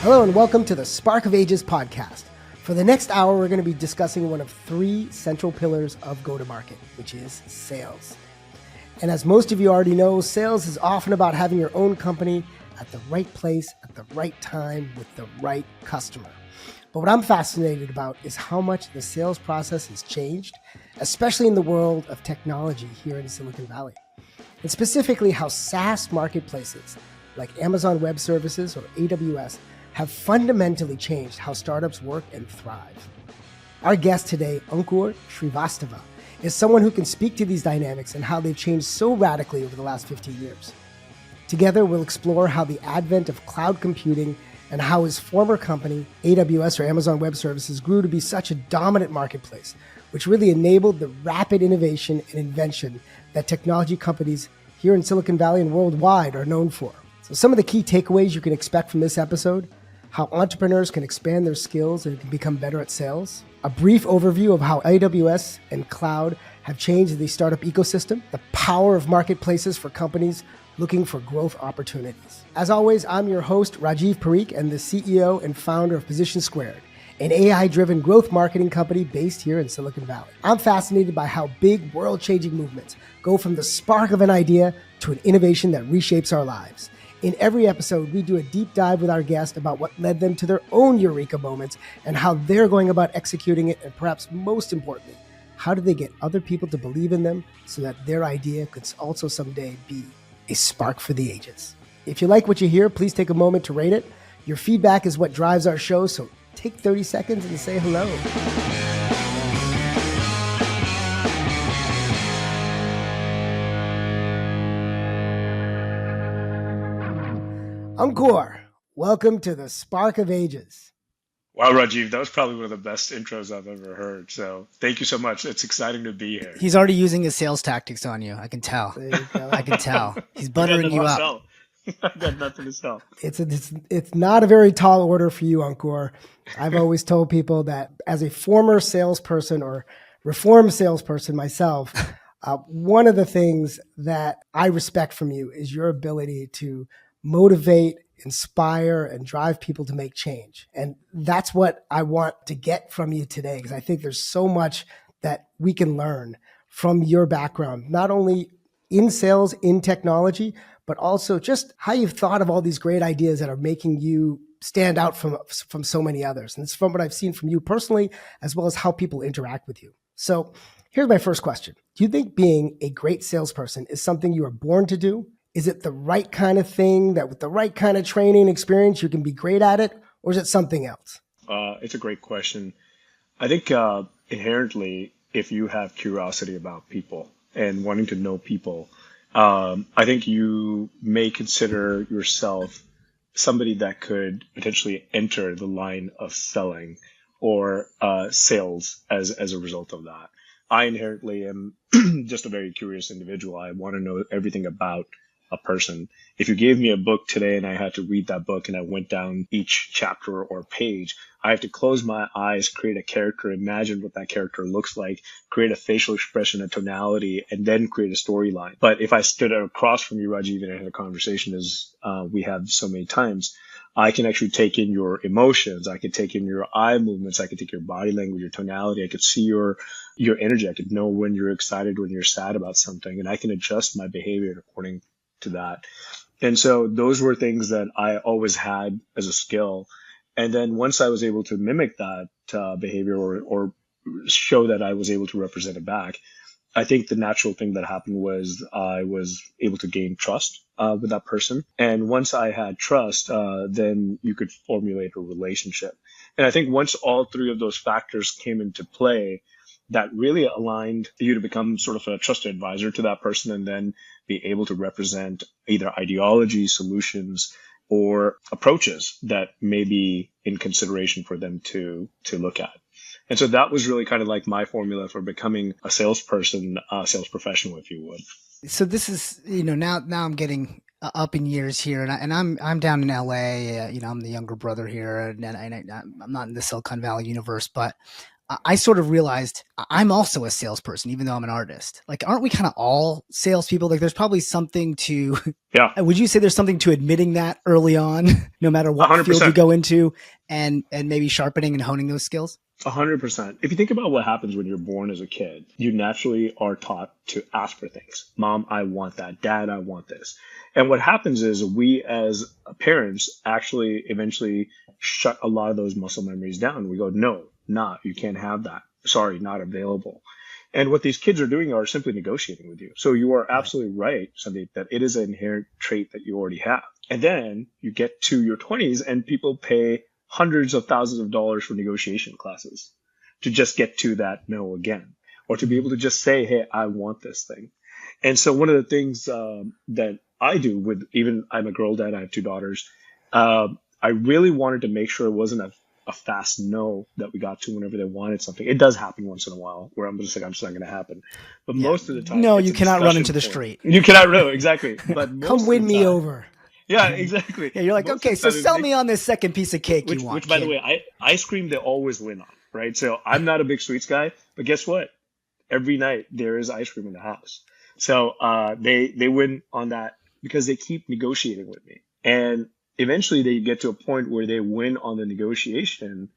Hello and welcome to the Spark of Ages podcast. For the next hour, we're going to be discussing one of three central pillars of go-to-market, which is sales. And as most of you already know, sales is often about having your own company at the right place, at the right time, with the right customer. But what I'm fascinated about is how much the sales process has changed, especially in the world of technology here in Silicon Valley. And specifically how SaaS marketplaces like Amazon Web Services or AWS have fundamentally changed how startups work and thrive. Our guest today, Ankur Srivastava, is someone who can speak to these dynamics and how they've changed so radically over the last 15 years. Together, we'll explore how the advent of cloud computing and how his former company, AWS or Amazon Web Services, grew to be such a dominant marketplace, which really enabled the rapid innovation and invention that technology companies here in Silicon Valley and worldwide are known for. So some of the key takeaways you can expect from this episode: how entrepreneurs can expand their skills and can become better at sales, a brief overview of how AWS and cloud have changed the startup ecosystem, the power of marketplaces for companies looking for growth opportunities. As always, I'm your host, Rajiv Parikh, and the CEO and founder of Position Squared, an AI-driven growth marketing company based here in Silicon Valley. I'm fascinated by how big world-changing movements go from the spark of an idea to an innovation that reshapes our lives. In every episode, we do a deep dive with our guest about what led them to their own eureka moments and how they're going about executing it, and perhaps most importantly, how do they get other people to believe in them so that their idea could also someday be a spark for the ages. If you like what you hear, please take a moment to rate it. Your feedback is what drives our show, so take 30 seconds and say hello. Ankur, welcome to the Spark of Ages. Wow, Rajiv, that was probably one of the best intros I've ever heard. So thank you so much. It's exciting to be here. He's already using his sales tactics on you. I can tell. There you go. I can tell. He's buttering you up. I've got nothing to sell. It's not a very tall order for you, Ankur. I've always told people that as a former salesperson or reformed salesperson myself, one of the things that I respect from you is your ability to motivate, inspire, and drive people to make change. And that's what I want to get from you today, because I think there's so much that we can learn from your background, not only in sales, in technology, but also just how you've thought of all these great ideas that are making you stand out from so many others. And it's from what I've seen from you personally, as well as how people interact with you. So here's my first question. Do you think being a great salesperson is something you are born to do? Is it the right kind of thing that with the right kind of training experience, you can be great at it? Or is it something else? It's a great question. I think inherently, if you have curiosity about people and wanting to know people, I think you may consider yourself somebody that could potentially enter the line of selling or sales as a result of that. I inherently am just a very curious individual. I want to know everything about a person. If you gave me a book today and I had to read that book and I went down each chapter or page, I have to close my eyes, create a character, imagine what that character looks like, create a facial expression, a tonality, and then create a storyline. But if I stood across from you, Rajiv, and I had a conversation as we have so many times, I can actually take in your emotions. I could take in your eye movements. I could take your body language, your tonality. I could see your energy. I could know when you're excited, when you're sad about something, and I can adjust my behavior according to that. And so those were things that I always had as a skill. And then once I was able to mimic that behavior or show that I was able to represent it back, I think the natural thing that happened was I was able to gain trust with that person. And once I had trust, then you could formulate a relationship. And I think once all three of those factors came into play, that really aligned you to become sort of a trusted advisor to that person and then be able to represent either ideology, solutions, or approaches that may be in consideration for them to look at. And so that was really kind of like my formula for becoming a salesperson, a sales professional, if you would. So this is, now I'm getting up in years here, and I'm down in LA. I'm the younger brother here, and I'm not in the Silicon Valley universe, but I sort of realized I'm also a salesperson, even though I'm an artist. Like, aren't we kind of all salespeople? Like, there's probably something to, Yeah, would you say there's something to admitting that early on, no matter what field you 100%. go into, and maybe sharpening and honing those skills? 100%. If you think about what happens when you're born as a kid, you naturally are taught to ask for things. Mom, I want that. Dad, I want this. And what happens is we as parents actually eventually shut a lot of those muscle memories down. We go, no, nah, you can't have that. Sorry, not available. And what these kids are doing are simply negotiating with you. So you are Right. absolutely right, Sandeep, that it is an inherent trait that you already have. And then you get to your 20s and people pay hundreds of thousands of dollars for negotiation classes to just get to that no again, or to be able to just say, hey, I want this thing. And so one of the things that I do with, even I'm a girl dad, I have two daughters. I really wanted to make sure it wasn't a fast no that we got to whenever they wanted something. It does happen once in a while where I'm just like, I'm just not going to happen. But Yeah. most of the time, No, it's you a cannot run discussion into the point. street. You cannot really, exactly. But Come most win of the me time, over. yeah, exactly. Yeah, you're like, Most okay, of the so time, sell me on this second piece of cake you want, which by the kid. way, ice cream they always win on, right? So I'm not a big sweets guy, but guess what? Every night there is ice cream in the house. So they win on that because they keep negotiating with me, and eventually they get to a point where they win on the negotiation.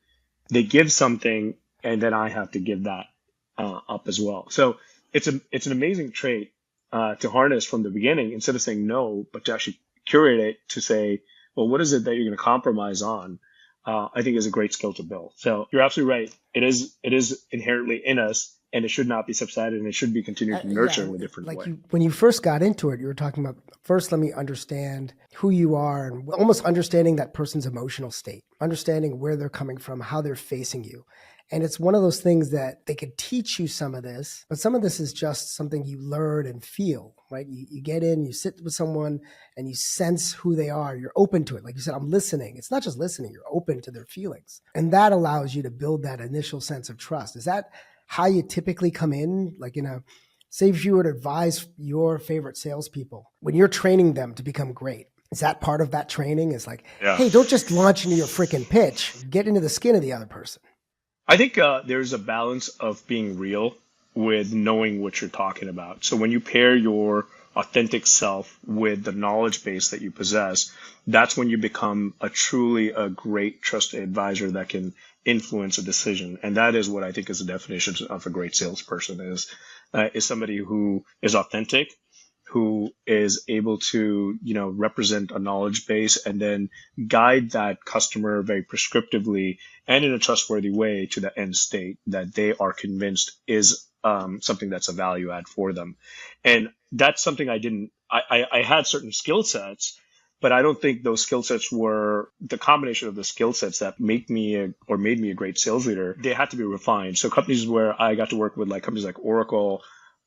They give something, and then I have to give that up as well. So it's an amazing trait to harness from the beginning, instead of saying no, but to actually curate it to say, well, what is it that you're going to compromise on? I think is a great skill to build. So you're absolutely right. It is inherently in us, and it should not be subsided, and it should be continued to nurture Yeah, in a different like way. when you first got into it, you were talking about first, let me understand who you are and almost understanding that person's emotional state, understanding where they're coming from, how they're facing you. And it's one of those things that they could teach you some of this, but some of this is just something you learn and feel, right? You get in, you sit with someone and you sense who they are. You're open to it. Like you said, I'm listening. It's not just listening, you're open to their feelings. And that allows you to build that initial sense of trust. Is that how you typically come in? Like say if you were to advise your favorite salespeople, when you're training them to become great, is that part of that training? Is like, Yeah. hey, don't just launch into your freaking pitch, get into the skin of the other person. I think there's a balance of being real with knowing what you're talking about. So when you pair your authentic self with the knowledge base that you possess, that's when you become a great trusted advisor that can influence a decision. And that is what I think is the definition of a great salesperson is somebody who is authentic, who is able to, represent a knowledge base and then guide that customer very prescriptively and in a trustworthy way to the end state that they are convinced is something that's a value add for them. And that's something I had certain skill sets, but I don't think those skill sets were the combination of the skill sets that made me a great sales leader. They had to be refined. So companies where I got to work with, like companies like Oracle,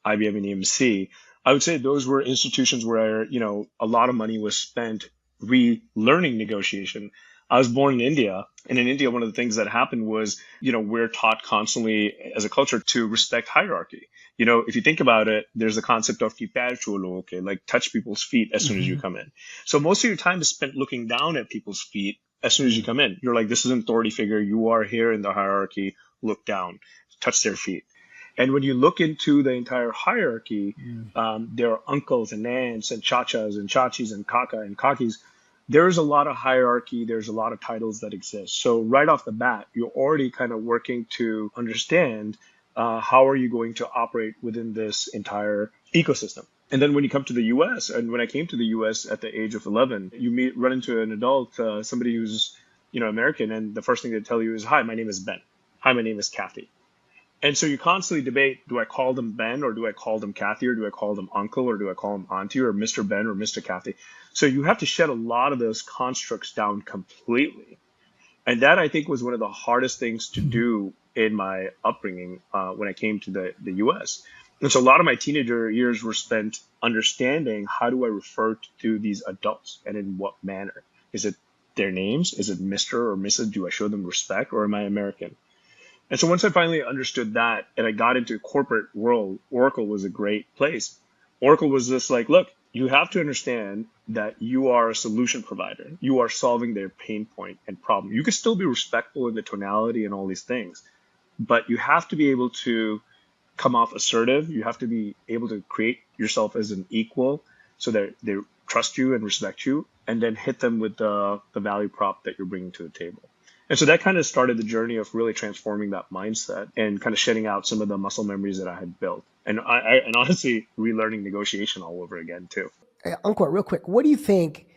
IBM, and EMC, I would say those were institutions where, a lot of money was spent relearning negotiation. I was born in India, and in India, one of the things that happened was, we're taught constantly as a culture to respect hierarchy. If you think about it, there's the concept of ki pair chuo lo, okay, like touch people's feet as soon as you come in. So most of your time is spent looking down at people's feet as soon as you come in. You're like, this is an authority figure. You are here in the hierarchy. Look down, touch their feet. And when you look into the entire hierarchy, there are uncles and aunts and chachas and chachis and kaka and kakis. There's a lot of hierarchy. There's a lot of titles that exist. So right off the bat, you're already kind of working to understand how are you going to operate within this entire ecosystem. And then when you come to the U.S., and when I came to the U.S. at the age of 11, you run into an adult, somebody who's American, and the first thing they tell you is, "Hi, my name is Ben. Hi, my name is Kathy." And so you constantly debate, do I call them Ben or do I call them Kathy or do I call them uncle or do I call them auntie or Mr. Ben or Mr. Kathy? So you have to shed a lot of those constructs down completely. And that I think was one of the hardest things to do in my upbringing when I came to the US. And so a lot of my teenager years were spent understanding, how do I refer to these adults and in what manner? Is it their names? Is it Mr. or Mrs.? Do I show them respect, or am I American? And so once I finally understood that and I got into corporate world, Oracle was a great place. Oracle was just like, look, you have to understand that you are a solution provider. You are solving their pain point and problem. You can still be respectful in the tonality and all these things, but you have to be able to come off assertive. You have to be able to create yourself as an equal so that they trust you and respect you, and then hit them with the value prop that you're bringing to the table. And so that kind of started the journey of really transforming that mindset and kind of shedding out some of the muscle memories that I had built. And honestly, relearning negotiation all over again, too. Ankur, real quick, what do you think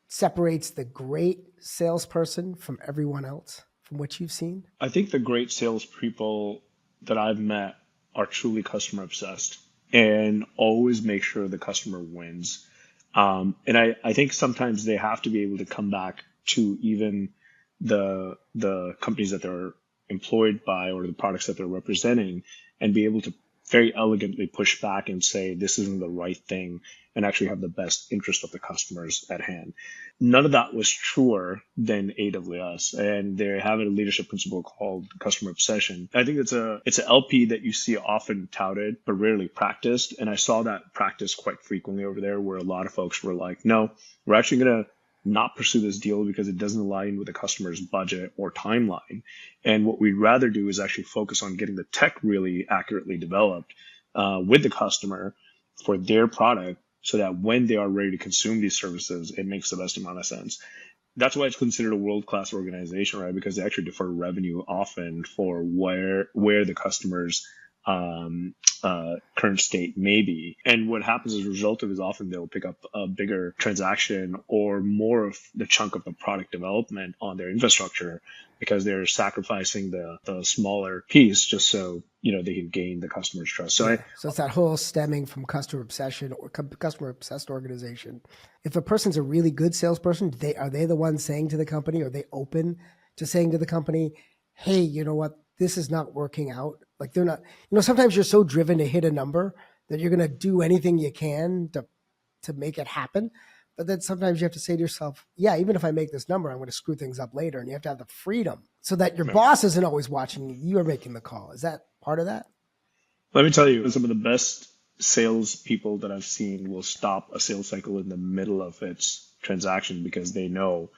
separates the great salesperson from everyone else from what you've seen? I think the great salespeople that I've met are truly customer obsessed and always make sure the customer wins. And I think sometimes they have to be able to come back to even the companies that they're employed by or the products that they're representing and be able to very elegantly push back and say this isn't the right thing and actually have the best interest of the customers at hand. None of that was truer than AWS, and they have a leadership principle called customer obsession. I think it's an LP that you see often touted but rarely practiced, and I saw that practice quite frequently over there, where a lot of folks were like, no, we're actually going to not pursue this deal because it doesn't align with the customer's budget or timeline. And what we'd rather do is actually focus on getting the tech really accurately developed with the customer for their product so that when they are ready to consume these services, it makes the best amount of sense. That's why it's considered a world-class organization, right? Because they actually defer revenue often for where the customer's current state may be. And what happens as a result of is often they'll pick up a bigger transaction or more of the chunk of the product development on their infrastructure because they're sacrificing the smaller piece just so they can gain the customer's trust. So so it's that whole stemming from customer obsession or customer obsessed organization. If a person's a really good salesperson, are they the ones saying to the company, are they open to saying to the company, hey, you know what, this is not working out? Like they're not, sometimes you're so driven to hit a number that you're going to do anything you can to make it happen. But then sometimes you have to say to yourself, yeah, even if I make this number, I'm going to screw things up later. And you have to have the freedom so that your boss isn't always watching you. You're making the call. Is that part of that? Let me tell you, some of the best sales people that I've seen will stop a sales cycle in the middle of its transaction because they know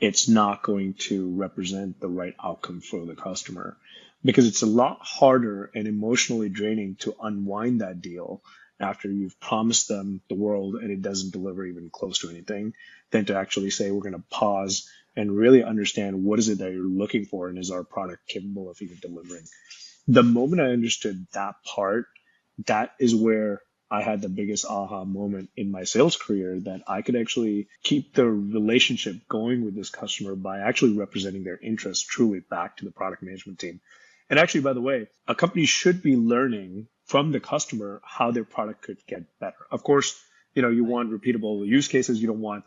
it's not going to represent the right outcome for the customer. Because it's a lot harder and emotionally draining to unwind that deal after you've promised them the world and it doesn't deliver even close to anything, than to actually say we're going to pause and really understand what is it that you're looking for and is our product capable of even delivering. The moment I understood that part, that is where I had the biggest aha moment in my sales career, that I could actually keep the relationship going with this customer by actually representing their interests truly back to the product management team. And actually, by the way, a company should be learning from the customer how their product could get better. Of course, you want repeatable use cases. You don't want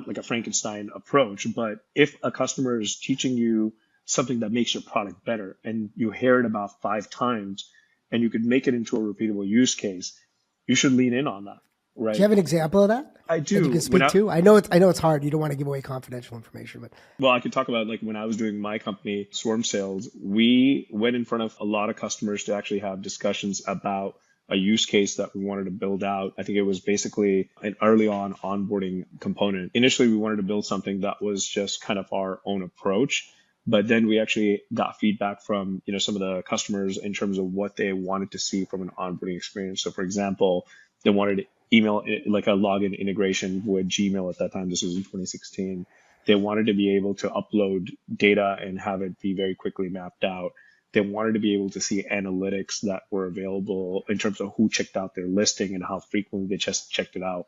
like a Frankenstein approach. But if a customer is teaching you something that makes your product better and you hear it about 5 times and you could make it into a repeatable use case, you should lean in on that. Right. Do you have an example of that? I do. That you can speak to? I know it's hard. You don't want to give away confidential information, but well, I could talk about like when I was doing my company, Swarm Sales, we went in front of a lot of customers to actually have discussions about a use case that we wanted to build out. I think it was basically an early on onboarding component. Initially, we wanted to build something that was just kind of our own approach. But then we actually got feedback from, some of the customers in terms of what they wanted to see from an onboarding experience. So for example, they wanted email, like a login integration with Gmail at that time. This was in 2016. They wanted to be able to upload data and have it be very quickly mapped out. They wanted to be able to see analytics that were available in terms of who checked out their listing and how frequently they just checked it out,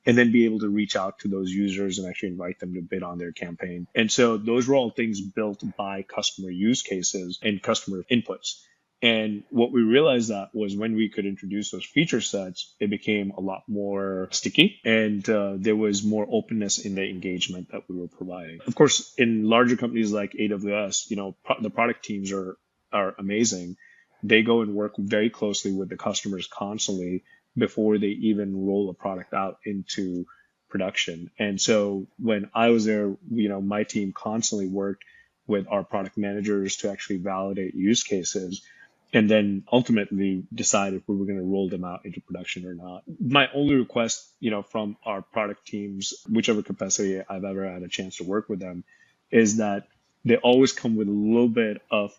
and then be able to reach out to those users and actually invite them to bid on their campaign. And so those were all things built by customer use cases and customer inputs. And what we realized that was when we could introduce those feature sets, it became a lot more sticky, and there was more openness in the engagement that we were providing. Of course, in larger companies like AWS, the product teams are amazing. They go and work very closely with the customers constantly before they even roll a product out into production. And so when I was there, my team constantly worked with our product managers to actually validate use cases and then ultimately decide if we were going to roll them out into production or not. My only request, from our product teams, whichever capacity I've ever had a chance to work with them, is that they always come with a little bit of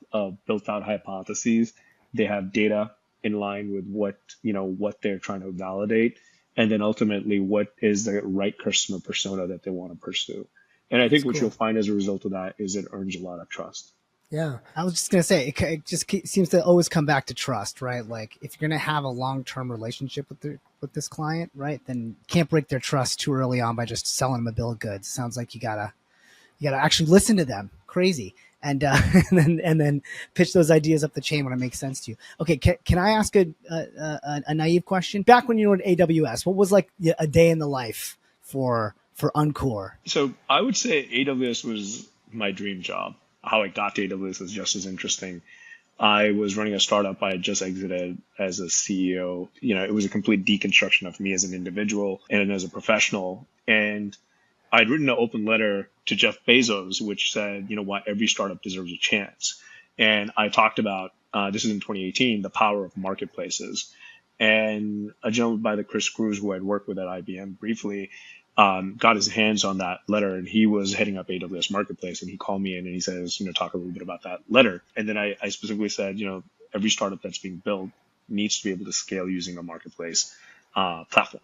built out hypotheses. They have data in line with what they're trying to validate, and then ultimately what is the right customer persona that they want to pursue. And I That's think what you'll cool. find as a result of that is it earns a lot of trust. Yeah. I was just gonna say it just seems to always come back to trust, right? Like if you're gonna have a long-term relationship with this client, right, then you can't break their trust too early on by just selling them a bill of goods. Sounds like you gotta actually listen to them. Crazy. And and then pitch those ideas up the chain when it makes sense to you. Okay, can I ask a naive question? Back when you were at AWS, what was like a day in the life for Ankur? So I would say AWS was my dream job. How I got to AWS is just as interesting. I was running a startup. I had just exited as a CEO. It was a complete deconstruction of me as an individual and as a professional. And I'd written an open letter to Jeff Bezos, which said, why every startup deserves a chance. And I talked about, this is in 2018, the power of marketplaces. And a gentleman by the Chris Cruz, who I'd worked with at IBM briefly, got his hands on that letter, and he was heading up AWS Marketplace, and he called me in and he says, talk a little bit about that letter. And then I specifically said, every startup that's being built needs to be able to scale using a marketplace platform.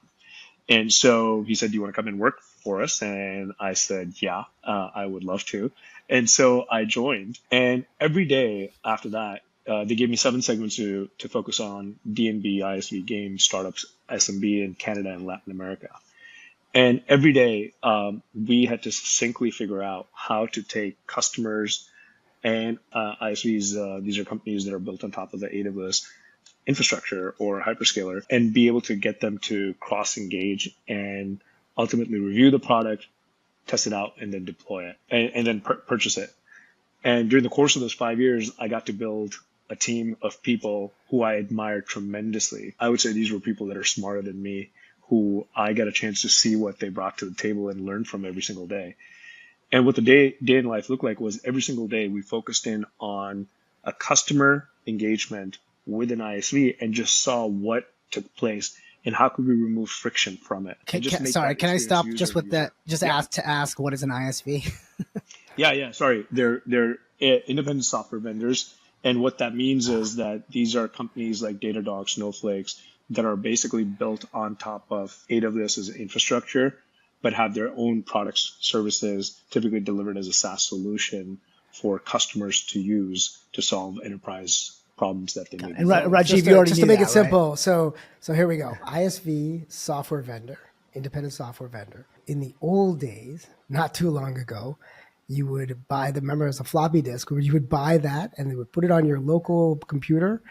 And so he said, do you want to come and work for us? And I said, yeah, I would love to. And so I joined. And every day after that, they gave me 7 segments to focus on D&B, ISV, games, startups, SMB in Canada and Latin America. And every day, we had to succinctly figure out how to take customers and ISVs, these are companies that are built on top of the AWS infrastructure or hyperscaler, and be able to get them to cross-engage and ultimately review the product, test it out, and then deploy it, and then purchase it. And during the course of those 5 years, I got to build a team of people who I admired tremendously. I would say these were people that are smarter than me, who I got a chance to see what they brought to the table and learn from every single day. And what the day in life looked like was every single day we focused in on a customer engagement with an ISV and just saw what took place and how could we remove friction from it. Sorry, can I stop just with that? Just ask what is an ISV? Yeah. Sorry, they're independent software vendors, and what that means is that these are companies like Datadog, Snowflakes that are basically built on top of AWS's infrastructure, but have their own products, services, typically delivered as a SaaS solution for customers to use to solve enterprise problems that they need. And Rajiv, you already just knew to make that, it simple. right? So here we go. ISV, software vendor, independent software vendor. In the old days, not too long ago, you would buy the, remember, as a floppy disk, where you would buy that and they would put it on your local computer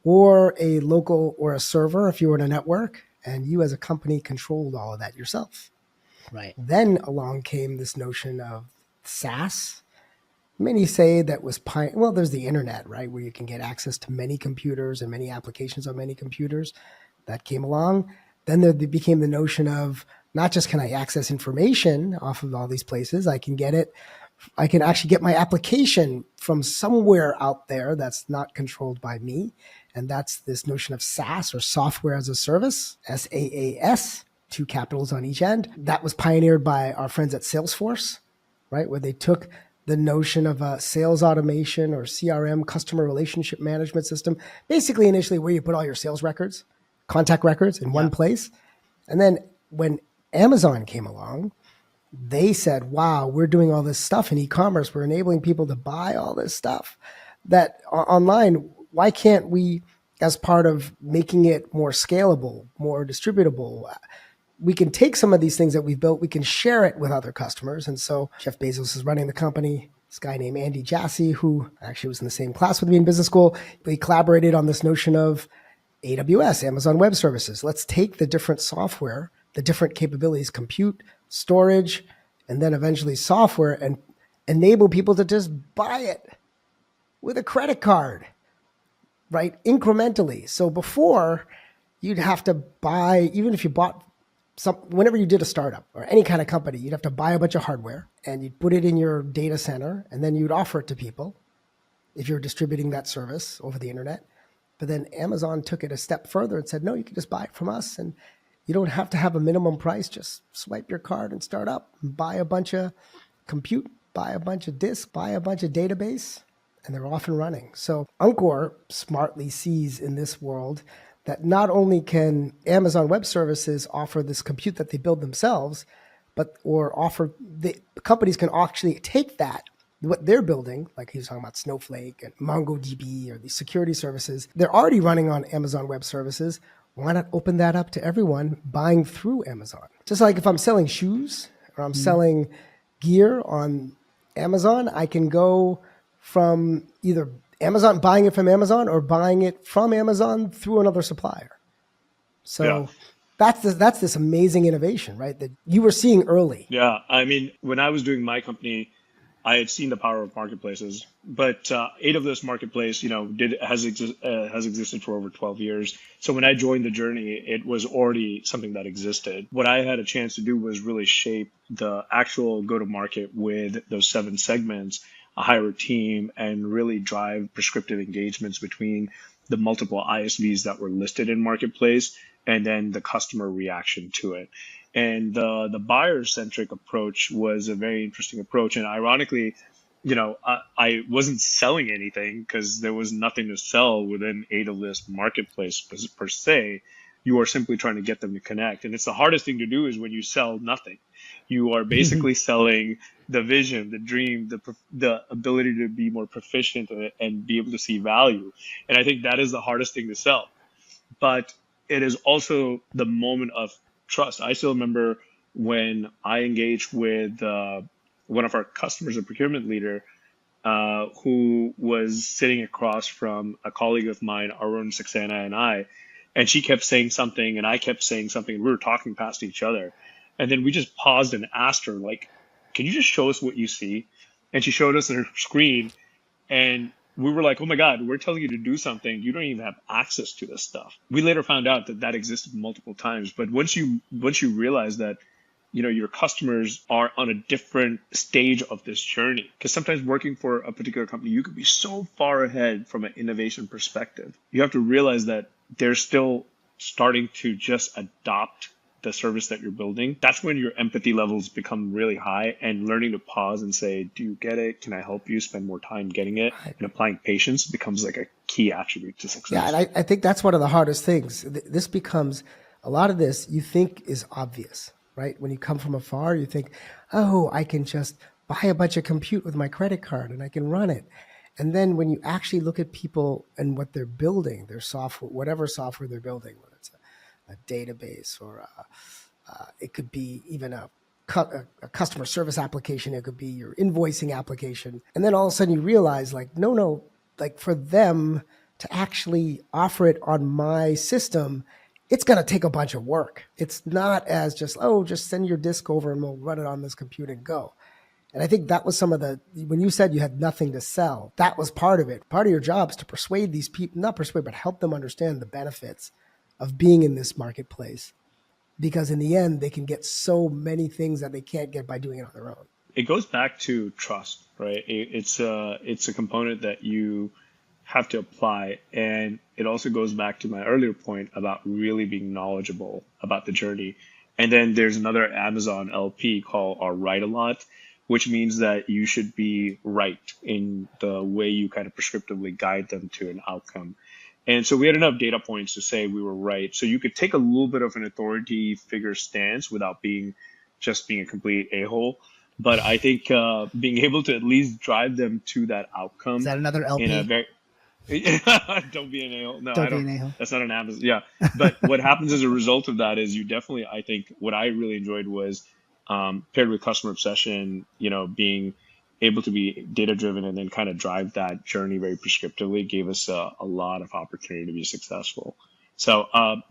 or a local or a server if you were in a network, and you as a company controlled all of that yourself. Right. Then along came this notion of SaaS. Many say that was well, there's the internet, right, where you can get access to many computers and many applications on many computers. That came along. Then there became the notion of not just can I access information off of all these places, I can actually get my application from somewhere out there that's not controlled by me. And that's this notion of SaaS, or software as a service, SaaS, 2 capitals on each end. That was pioneered by our friends at Salesforce, right, where they took the notion of a sales automation or CRM, customer relationship management system, basically initially where you put all your sales records, contact records in one place. And then when Amazon came along, they said, wow, we're doing all this stuff in e-commerce. We're enabling people to buy all this stuff that online. Why can't we, as part of making it more scalable, more distributable, we can take some of these things that we've built, we can share it with other customers. And so Jeff Bezos is running the company. This guy named Andy Jassy, who actually was in the same class with me in business school, we collaborated on this notion of AWS, Amazon Web Services. Let's take the different software, the different capabilities, compute, storage, and then eventually software, and enable people to just buy it with a credit card, right? Incrementally. So before, you'd have to buy, even if you bought whenever you did a startup or any kind of company, you'd have to buy a bunch of hardware and you'd put it in your data center, and then you'd offer it to people if you're distributing that service over the internet. But then Amazon took it a step further and said, no, you can just buy it from us, and you don't have to have a minimum price. Just swipe your card and start up and buy a bunch of compute buy a bunch of disks, buy a bunch of database, and they're off and running. So Ankur smartly sees in this world that not only can Amazon Web Services offer this compute that they build themselves, but or offer the companies can actually take that what they're building, like he was talking about Snowflake and MongoDB or these security services, they're already running on Amazon Web Services. Why not open that up to everyone buying through Amazon? Just like if I'm selling shoes or I'm selling gear on Amazon, I can go from either Amazon, buying it from Amazon or buying it from Amazon through another supplier. So that's this amazing innovation, right? That you were seeing early. Yeah. I mean, when I was doing my company, I had seen the power of marketplaces, but AWS Marketplace, has existed for over 12 years. So when I joined the journey, it was already something that existed. What I had a chance to do was really shape the actual go-to-market with those 7 segments, hire a team, and really drive prescriptive engagements between the multiple ISVs that were listed in Marketplace and then the customer reaction to it. And the buyer-centric approach was a very interesting approach. And ironically, I wasn't selling anything because there was nothing to sell within AWS Marketplace per se. You are simply trying to get them to connect. And it's the hardest thing to do is when you sell nothing. You are basically selling the vision, the dream, the ability to be more proficient and be able to see value. And I think that is the hardest thing to sell. But it is also the moment of trust. I still remember when I engaged with one of our customers, a procurement leader, who was sitting across from a colleague of mine, Arun Saxena, and I, and she kept saying something, and I kept saying something. We were talking past each other, and then we just paused and asked her, like, "Can you just show us what you see?" And she showed us her screen, and we were like, oh my God, we're telling you to do something. You don't even have access to this stuff. We later found out that existed multiple times. But once you realize that, your customers are on a different stage of this journey, because sometimes working for a particular company, you could be so far ahead from an innovation perspective. You have to realize that they're still starting to just adopt the service that you're building. That's when your empathy levels become really high, and learning to pause and say, do you get it? Can I help you spend more time getting it? And applying patience becomes like a key attribute to success. Yeah, and I think that's one of the hardest things. This becomes, a lot of this you think is obvious, right? When you come from afar, you think, oh, I can just buy a bunch of compute with my credit card and I can run it. And then when you actually look at people and what they're building, their software, whatever software they're building, whether it's a database or it could be even a customer service application. It could be your invoicing application. And then all of a sudden you realize like, no, like for them to actually offer it on my system, it's going to take a bunch of work. It's not as just send your disk over and we'll run it on this computer and go. And I think that was some of when you said you had nothing to sell, that was part of it. Part of your job is to persuade these people, not persuade, but help them understand the benefits of being in this marketplace. Because in the end, they can get so many things that they can't get by doing it on their own. It goes back to trust, right? It's a component that you have to apply. And it also goes back to my earlier point about really being knowledgeable about the journey. And then there's another Amazon LP called Write a Lot, which means that you should be right in the way you kind of prescriptively guide them to an outcome. And so we had enough data points to say we were right. So you could take a little bit of an authority figure stance without being a complete a-hole. But I think being able to at least drive them to that outcome. Is that another LP? In a very don't be an a-hole. No, don't I don't. Be an a-hole. That's not an Amazon. Yeah. But what happens as a result of that is you definitely, I think what I really enjoyed was paired with customer obsession, being able to be data driven and then kind of drive that journey very prescriptively gave us a lot of opportunity to be successful. So I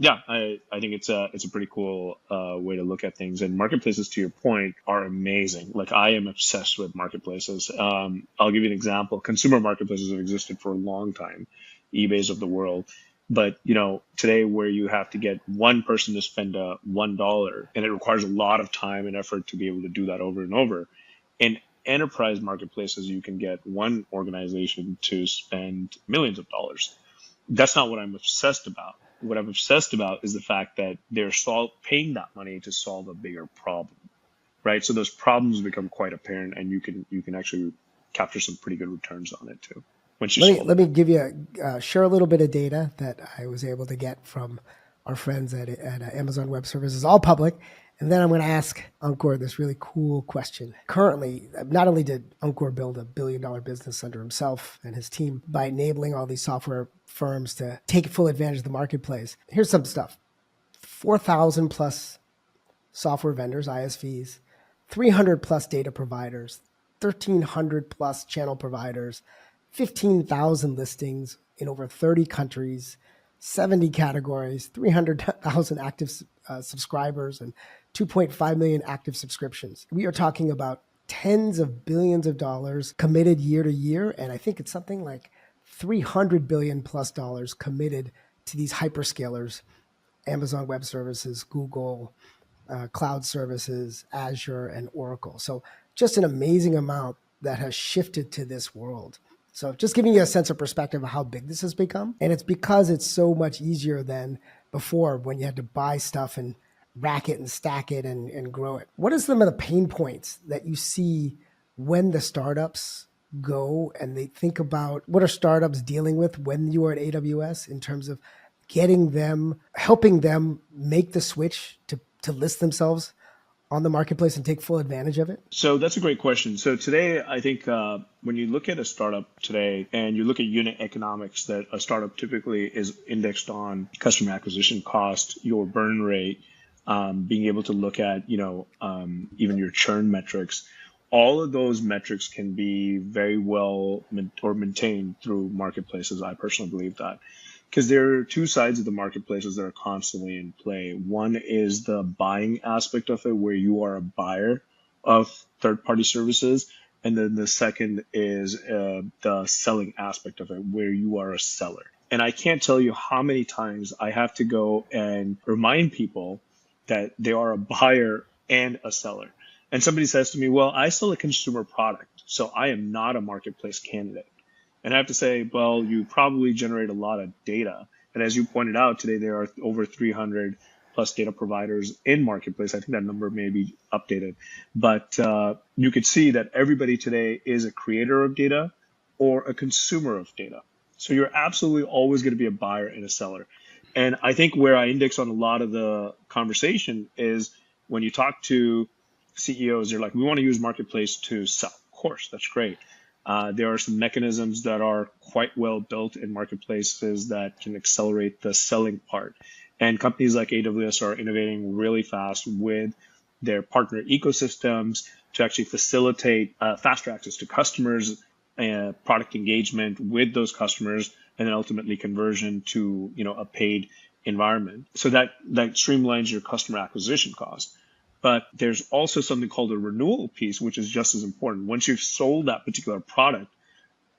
think it's a pretty cool way to look at things. And marketplaces, to your point, are amazing. Like I am obsessed with marketplaces. I'll give you an example. Consumer marketplaces have existed for a long time, eBays of the world. But today where you have to get one person to spend $1, and it requires a lot of time and effort to be able to do that over and over. In enterprise marketplaces, you can get one organization to spend millions of dollars. That's not what I'm obsessed about. What I'm obsessed about is the fact that they're paying that money to solve a bigger problem. right? So those problems become quite apparent, and you can actually capture some pretty good returns on it too once you solve Let it. me give you share a little bit of data that I was able to get from our friends at Amazon Web Services, all public. And then I'm going to ask Ankur this really cool question. Currently, not only did Ankur build $1 billion business under himself and his team by enabling all these software firms to take full advantage of the marketplace. Here's some stuff. 4,000 plus software vendors, ISVs, 300 plus data providers, 1,300 plus channel providers, 15,000 listings in over 30 countries, 70 categories, 300,000 active subscribers, and 2.5 million active subscriptions. We are talking about tens of billions of dollars committed year to year. And I think it's something like 300 billion plus dollars committed to these hyperscalers, Amazon Web Services, Google, cloud services, Azure, and Oracle. So just an amazing amount that has shifted to this world. So just giving you a sense of perspective of how big this has become. And it's because it's so much easier than before when you had to buy stuff and rack it and stack it and grow it. What are some of the pain points that you see when the startups go and they think about what are startups dealing with when you are at AWS in terms of getting them, helping them make the switch to list themselves on the marketplace and take full advantage of it? So that's a great question. So today, I think when you look at a startup today and you look at unit economics, that a startup typically is indexed on customer acquisition cost, your burn rate, being able to look at, even your churn metrics. All of those metrics can be very well maintained through marketplaces. I personally believe that. Because there are two sides of the marketplaces that are constantly in play. One is the buying aspect of it, where you are a buyer of third-party services. And then the second is the selling aspect of it, where you are a seller. And I can't tell you how many times I have to go and remind people that they are a buyer and a seller. And somebody says to me, well, I sell a consumer product, so I am not a marketplace candidate. And I have to say, well, you probably generate a lot of data. And as you pointed out today, there are over 300 plus data providers in marketplace. I think that number may be updated. But you could see that everybody today is a creator of data or a consumer of data. So you're absolutely always going to be a buyer and a seller. And I think where I index on a lot of the conversation is when you talk to CEOs, they're like, we want to use marketplace to sell. Of course, that's great. There are some mechanisms that are quite well built in marketplaces that can accelerate the selling part. And companies like AWS are innovating really fast with their partner ecosystems to actually facilitate faster access to customers, product engagement with those customers, and then ultimately conversion to a paid environment. So that streamlines your customer acquisition cost. But there's also something called a renewal piece, which is just as important. Once you've sold that particular product,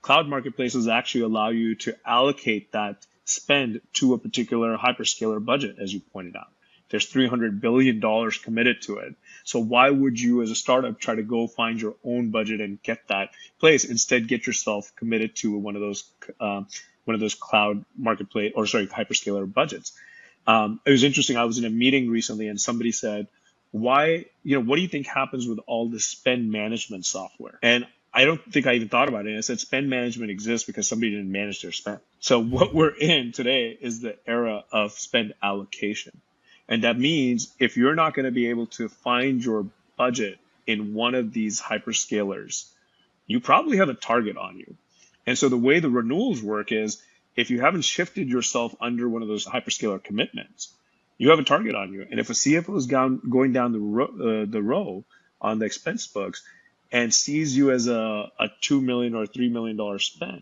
cloud marketplaces actually allow you to allocate that spend to a particular hyperscaler budget, as you pointed out. There's $300 billion committed to it. So why would you as a startup try to go find your own budget and get that place? Instead, get yourself committed to one of those cloud marketplace, or sorry, hyperscaler budgets. It was interesting. I was in a meeting recently and somebody said, what do you think happens with all the spend management software? And I don't think I even thought about it. And I said spend management exists because somebody didn't manage their spend. So what we're in today is the era of spend allocation. And that means if you're not going to be able to find your budget in one of these hyperscalers, you probably have a target on you. And so the way the renewals work is if you haven't shifted yourself under one of those hyperscaler commitments, you have a target on you. And if a CFO is going down the row on the expense books and sees you as a $2 million or $3 million spend,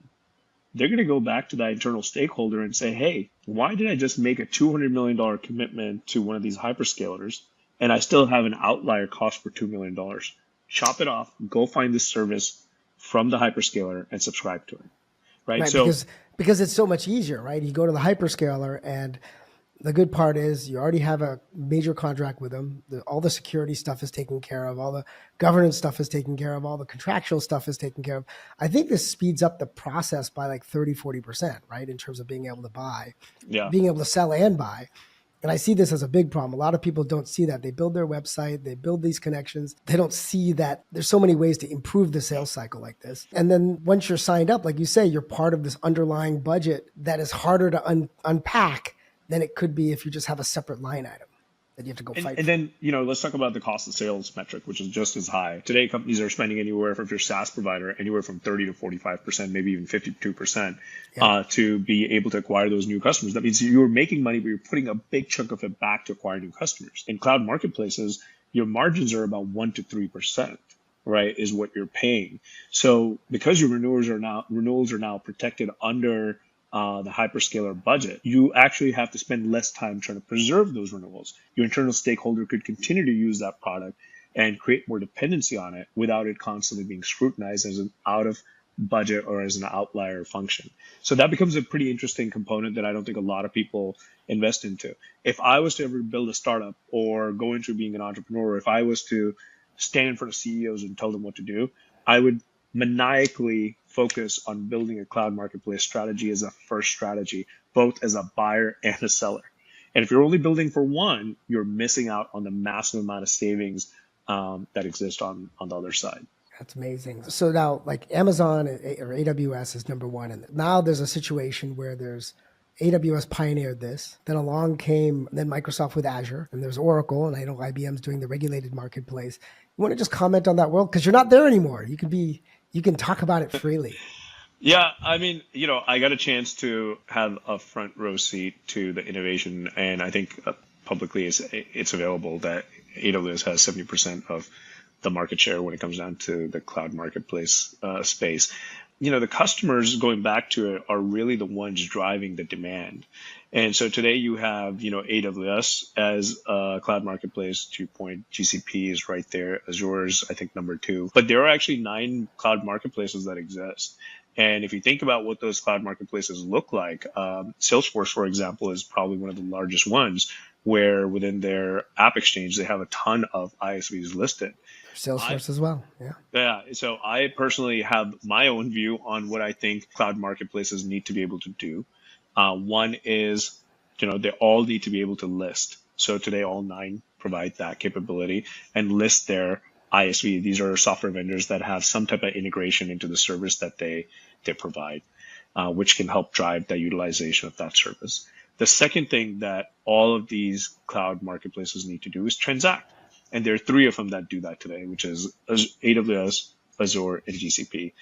they're going to go back to that internal stakeholder and say, hey, why did I just make a $200 million commitment to one of these hyperscalers and I still have an outlier cost for $2 million? Chop it off, go find this service from the hyperscaler and subscribe to it. Right. So because it's so much easier, right? You go to the hyperscaler and the good part is you already have a major contract with them. All the security stuff is taken care of. All the governance stuff is taken care of. All the contractual stuff is taken care of. I think this speeds up the process by like 30, 40%, right? In terms of being able to buy, being able to sell and buy. And I see this as a big problem. A lot of people don't see that. They build their website, they build these connections. They don't see that there's so many ways to improve the sales cycle like this. And then once you're signed up, like you say, you're part of this underlying budget that is harder to unpack than it could be if you just have a separate line item that you have to go fight And for. then, let's talk about the cost of sales metric, which is just as high. Today, companies are spending anywhere from, if you're a SaaS provider, anywhere from 30 to 45%, maybe even 52%, to be able to acquire those new customers. That means you're making money, but you're putting a big chunk of it back to acquire new customers. In cloud marketplaces, your margins are about 1 to 3%, right, is what you're paying. So because your renewals are now protected under the hyperscaler budget, you actually have to spend less time trying to preserve those renewals. Your internal stakeholder could continue to use that product and create more dependency on it without it constantly being scrutinized as an out of budget or as an outlier function. So that becomes a pretty interesting component that I don't think a lot of people invest into. If I was to ever build a startup or go into being an entrepreneur, if I was to stand in front of CEOs and tell them what to do, I would maniacally focus on building a cloud marketplace strategy as a first strategy, both as a buyer and a seller. And if you're only building for one, you're missing out on the massive amount of savings that exist on the other side. That's amazing. So now, like Amazon or AWS is number one, and now there's a situation where there's AWS pioneered this. Then along came Microsoft with Azure, and there's Oracle, and I know IBM's doing the regulated marketplace. You want to just comment on that world because you're not there anymore. You can talk about it freely. Yeah, I mean, I got a chance to have a front row seat to the innovation, and I think publicly it's available that AWS has 70% of the market share when it comes down to the cloud marketplace space. The customers, going back to it, are really the ones driving the demand. And so today you have, AWS as a cloud marketplace, 2 GCP is right there. Azure's, I think, number 2. But there are actually 9 cloud marketplaces that exist. And if you think about what those cloud marketplaces look like, Salesforce, for example, is probably one of the largest ones, where within their app exchange, they have a ton of ISVs listed. Salesforce as well. Yeah. Yeah. So I personally have my own view on what I think cloud marketplaces need to be able to do. One is, they all need to be able to list. So today, all 9 provide that capability and list their ISV. These are software vendors that have some type of integration into the service that they provide, which can help drive the utilization of that service. The second thing that all of these cloud marketplaces need to do is transact. And there are 3 of them that do that today, which is AWS, Azure, and GCP.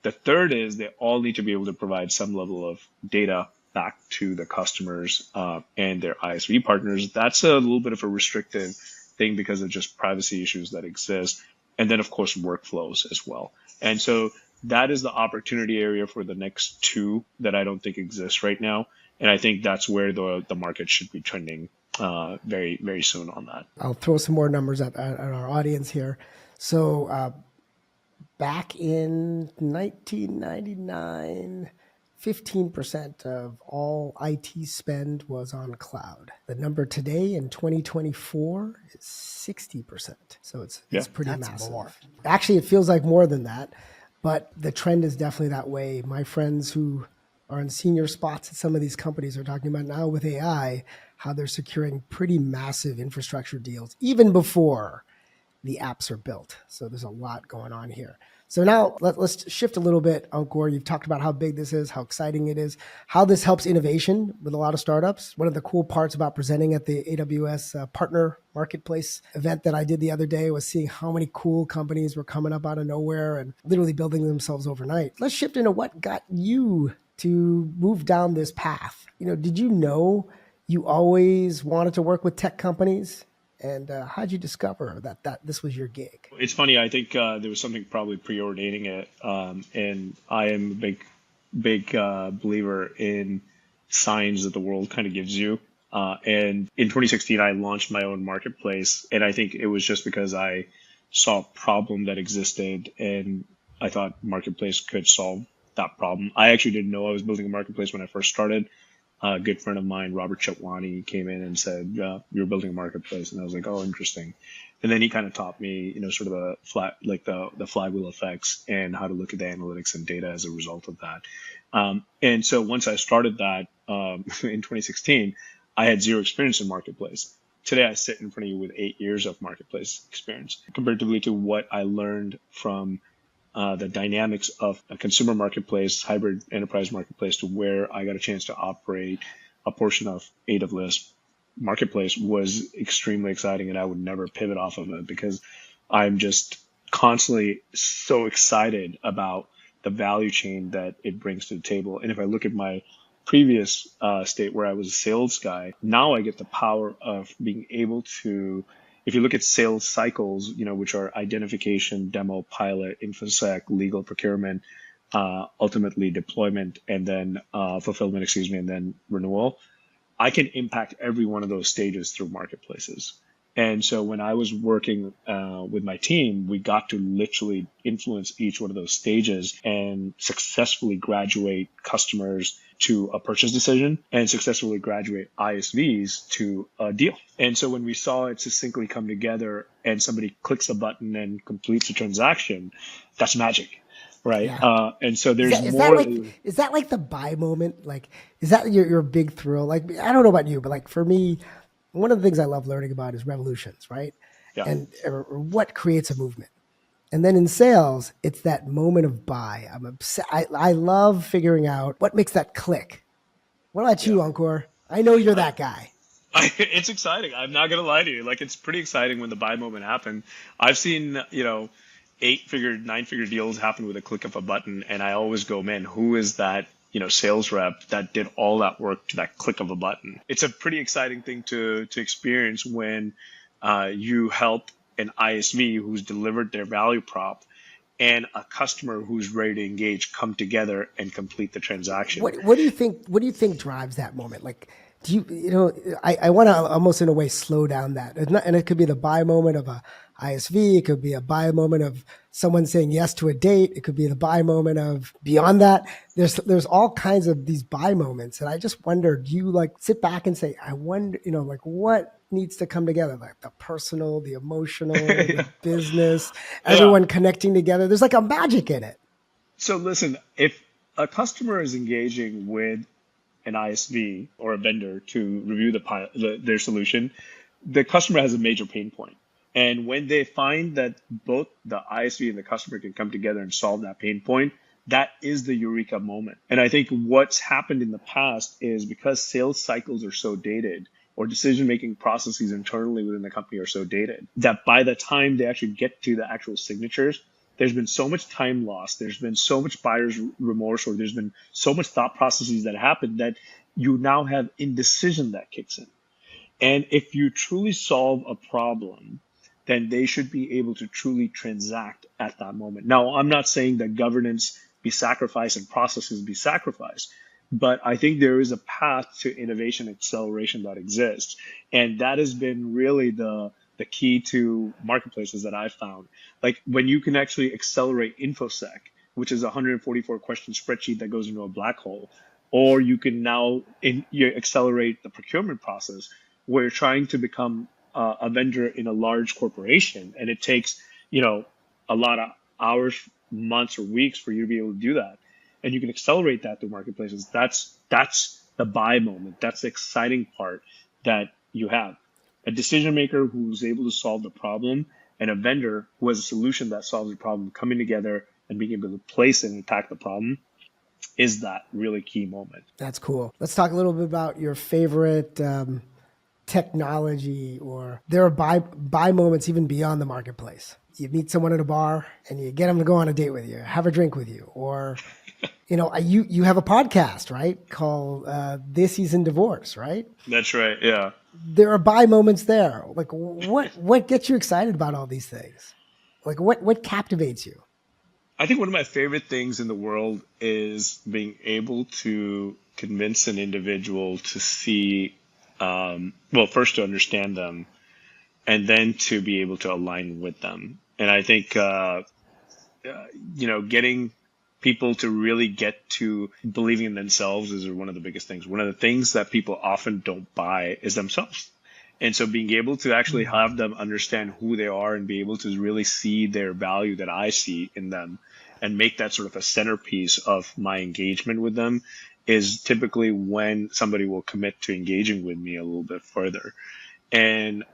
The third is they all need to be able to provide some level of data back to the customers and their ISV partners. That's a little bit of a restrictive thing because of just privacy issues that exist. And then, of course, workflows as well. And so that is the opportunity area for the next 2 that I don't think exists right now. And I think that's where the market should be trending very, very soon on that. I'll throw some more numbers at our audience here. So back in 1999, 15% of all IT spend was on cloud. The number today in 2024 is 60%. So it's pretty massive. More. Actually, it feels like more than that, but the trend is definitely that way. My friends who are in senior spots at some of these companies are talking about now with AI, how they're securing pretty massive infrastructure deals even before the apps are built. So there's a lot going on here. So now let's shift a little bit, Ankur. You've talked about how big this is, how exciting it is, how this helps innovation with a lot of startups. One of the cool parts about presenting at the AWS Partner Marketplace event that I did the other day was seeing how many cool companies were coming up out of nowhere and literally building themselves overnight. Let's shift into what got you to move down this path. Did you know you always wanted to work with tech companies? And how'd you discover that this was your gig? It's funny. I think there was something probably preordaining it. And I am a big believer in signs that the world kind of gives you. And in 2016, I launched my own marketplace. And I think it was just because I saw a problem that existed and I thought marketplace could solve that problem. I actually didn't know I was building a marketplace when I first started. A good friend of mine, Robert Chetwani, came in and said, "You're building a marketplace," and I was like, "Oh, interesting." And then he kind of taught me, sort of the flywheel effects and how to look at the analytics and data as a result of that. And so once I started that in 2016, I had zero experience in marketplace. Today, I sit in front of you with 8 years of marketplace experience, comparatively to what I learned from the dynamics of a consumer marketplace, hybrid enterprise marketplace, to where I got a chance to operate a portion of AWS marketplace was extremely exciting, and I would never pivot off of it because I'm just constantly so excited about the value chain that it brings to the table. And if I look at my previous state where I was a sales guy, now I get the power of being able to, if you look at sales cycles, which are identification, demo, pilot, infosec, legal, procurement, ultimately deployment, and then fulfillment, and then renewal, I can impact every one of those stages through marketplaces. And so when I was working with my team, we got to literally influence each one of those stages and successfully graduate customers to a purchase decision and successfully graduate ISVs to a deal. And so when we saw it succinctly come together and somebody clicks a button and completes a transaction, that's magic. Right. Yeah. And so there's Is more. that like the buy moment? Like, is that your big thrill? Like, I don't know about you, but like for me, one of the things I love learning about is revolutions, right? Yeah. And or what creates a movement. And then in sales, it's that moment of buy. I'm obsessed. I love figuring out what makes that click. What about you, Ankur? I know you're that guy. It's exciting. I'm not gonna lie to you. Like, it's pretty exciting when the buy moment happened. I've seen, 8-figure, 9-figure deals happen with a click of a button, and I always go, man, who is that, sales rep that did all that work to that click of a button? It's a pretty exciting thing to experience when you help an ISV who's delivered their value prop and a customer who's ready to engage come together and complete the transaction. What do you think? What do you think drives that moment? Like, do I want to almost in a way slow down that, and it could be the buy moment of a ISV. It could be a buy moment of someone saying yes to a date. It could be the buy moment of beyond that. There's all kinds of these buy moments, and I just wonder, do you like sit back and say, I wonder, like what needs to come together, like the personal, the emotional, the business, everyone connecting together. There's like a magic in it. So listen, if a customer is engaging with an ISV or a vendor to review their solution, the customer has a major pain point. And when they find that both the ISV and the customer can come together and solve that pain point, that is the eureka moment. And I think what's happened in the past is because sales cycles are so dated, or decision-making processes internally within the company are so dated, that by the time they actually get to the actual signatures, there's been so much time lost, there's been so much buyer's remorse, or there's been so much thought processes that happen that you now have indecision that kicks in. And if you truly solve a problem, then they should be able to truly transact at that moment. Now, I'm not saying that governance be sacrificed and processes be sacrificed, but I think there is a path to innovation acceleration that exists. And that has been really the key to marketplaces that I've found. Like when you can actually accelerate InfoSec, which is a 144 question spreadsheet that goes into a black hole, or you can now accelerate the procurement process where you're trying to become a vendor in a large corporation, and it takes a lot of hours, months, or weeks for you to be able to do that, and you can accelerate that through marketplaces. That's the buy moment. That's the exciting part that you have. A decision maker who's able to solve the problem, and a vendor who has a solution that solves the problem coming together and being able to place and attack the problem is that really key moment. That's cool. Let's talk a little bit about your favorite technology, or there are buy moments even beyond the marketplace. You meet someone at a bar and you get them to go on a date with you, have a drink with you, or you have a podcast, right, called This Season Divorce, right? That's right. Yeah. There are buy moments there. Like what gets you excited about all these things? Like what captivates you? I think one of my favorite things in the world is being able to convince an individual to see, first to understand them, and then to be able to align with them. And I think, getting people to really get to believing in themselves is one of the biggest things. One of the things that people often don't buy is themselves. And so being able to actually have them understand who they are and be able to really see their value that I see in them, and make that sort of a centerpiece of my engagement with them is typically when somebody will commit to engaging with me a little bit further. And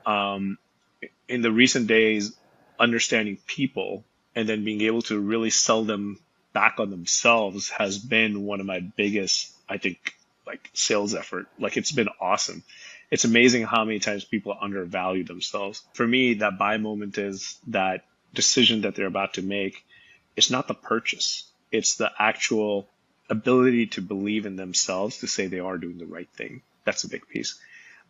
in the recent days, understanding people and then being able to really sell them back on themselves has been one of my biggest, I think, like sales effort. Like it's been awesome. It's amazing how many times people undervalue themselves. For me, that buy moment is that decision that they're about to make. It's not the purchase. It's the actual ability to believe in themselves to say they are doing the right thing. That's a big piece.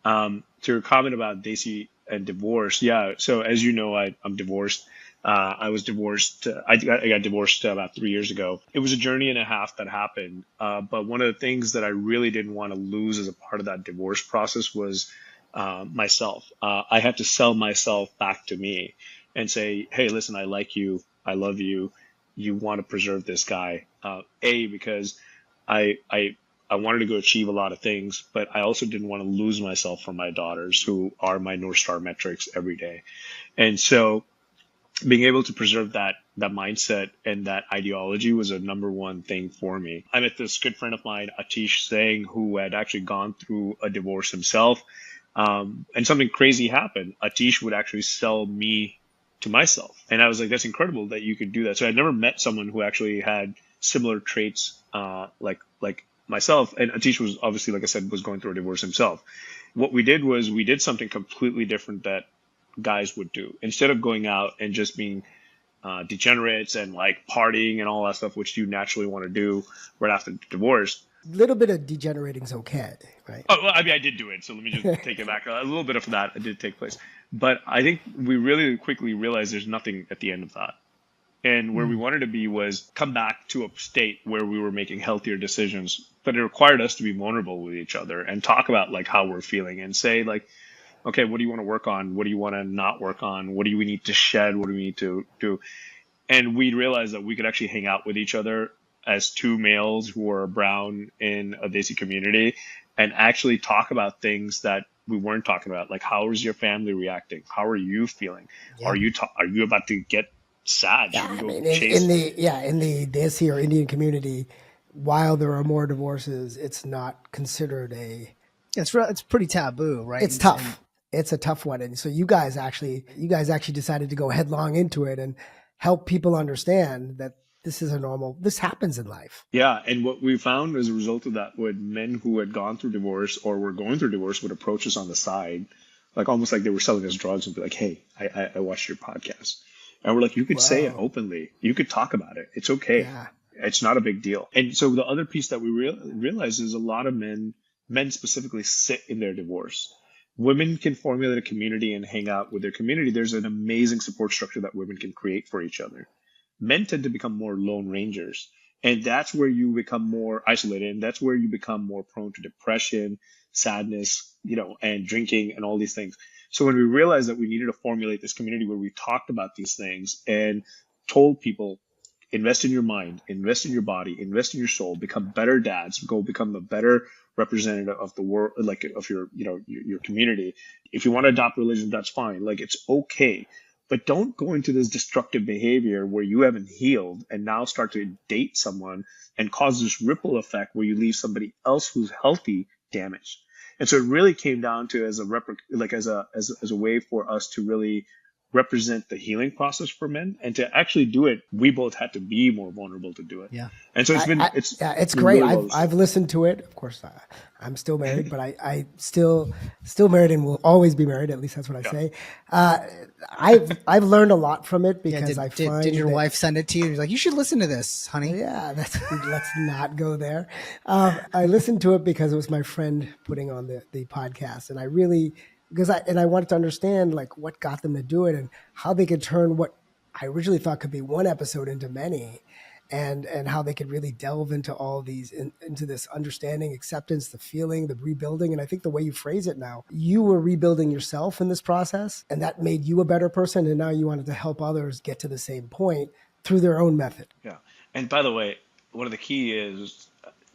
To your comment about Daisy and divorce, yeah. So as you know, I'm divorced. I was divorced. I got divorced about 3 years ago. It was a journey and a half that happened. But one of the things that I really didn't want to lose as a part of that divorce process was myself. I had to sell myself back to me and say, hey, listen, I like you. I love you. You want to preserve this guy. Because I wanted to go achieve a lot of things, but I also didn't want to lose myself for my daughters, who are my North Star metrics every day. And so being able to preserve that mindset and that ideology was a number one thing for me. I met this good friend of mine, Atish Singh, who had actually gone through a divorce himself. And something crazy happened. Atish would actually sell me to myself. And I was like, that's incredible that you could do that. So I'd never met someone who actually had similar traits like myself. And Atish was obviously, like I said, was going through a divorce himself. What we did was we did something completely different that guys would do. Instead of going out and just being degenerates and like partying and all that stuff, which you naturally want to do right after divorce. A little bit of degenerating is okay, right? Oh, well, I mean, I did do it. So let me just take it back. A little bit of that did take place. But I think we really quickly realized there's nothing at the end of that. And where we wanted to be was come back to a state where we were making healthier decisions, but it required us to be vulnerable with each other and talk about like how we're feeling and say like, okay, what do you want to work on? What do you want to not work on? What do we need to shed? What do we need to do? And we realized that we could actually hang out with each other as two males who are brown in a Desi community and actually talk about things that we weren't talking about. Like, how is your family reacting? How are you feeling? Yeah. Are you about to get sad? Yeah, I mean, in the Desi or Indian community, while there are more divorces, it's not considered it's pretty taboo, right? It's tough. It's a tough one. And so you guys actually decided to go headlong into it and help people understand that this happens in life. Yeah. And what we found as a result of that, when men who had gone through divorce or were going through divorce would approach us on the side, like almost like they were selling us drugs and be like, hey, I watched your podcast. And we're like, you could say it openly. You could talk about it. It's okay. Yeah. It's not a big deal. And so the other piece that we realize is a lot of men specifically sit in their divorce. Women can formulate a community and hang out with their community. There's an amazing support structure that women can create for each other. Men tend to become more lone rangers. And that's where you become more isolated. And that's where you become more prone to depression, sadness, and drinking and all these things. So when we realized that we needed to formulate this community where we talked about these things and told people, invest in your mind, invest in your body, invest in your soul, become better dads, go become a better representative of the world, like of your community. If you want to adopt religion, that's fine. Like, it's okay. But don't go into this destructive behavior where you haven't healed and now start to date someone and cause this ripple effect where you leave somebody else who's healthy damaged. And so it really came down to as a way for us to really represent the healing process for men, and to actually do it, we both had to be more vulnerable to do it. Yeah. And so it's great. Really I've listened to it. Of course, I'm still married, but I still married and will always be married. At least that's what I say. I've learned a lot from it because did your wife send it to you? She's like, you should listen to this, honey. Yeah, let's not go there. I listened to it because it was my friend putting on the podcast, and I really. Because I wanted to understand like what got them to do it and how they could turn what I originally thought could be one episode into many, and how they could really delve into all these into this understanding, acceptance, the feeling, the rebuilding. And I think the way you phrase it now, you were rebuilding yourself in this process, and that made you a better person. And now you wanted to help others get to the same point through their own method. Yeah. And by the way, one of the key is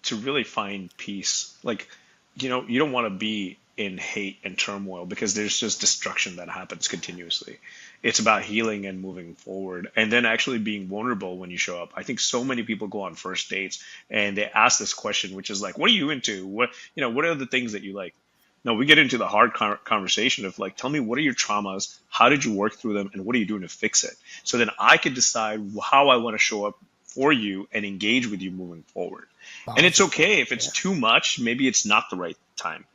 to really find peace. Like, you don't want to be in hate and turmoil because there's just destruction that happens continuously. It's about healing and moving forward and then actually being vulnerable when you show up. I think so many people go on first dates and they ask this question, which is like, what are you into? What are the things that you like? No, we get into the hard conversation of like, tell me, what are your traumas? How did you work through them? And what are you doing to fix it? So then I could decide how I want to show up for you and engage with you moving forward. And it's okay if it's too much, maybe it's not the right time.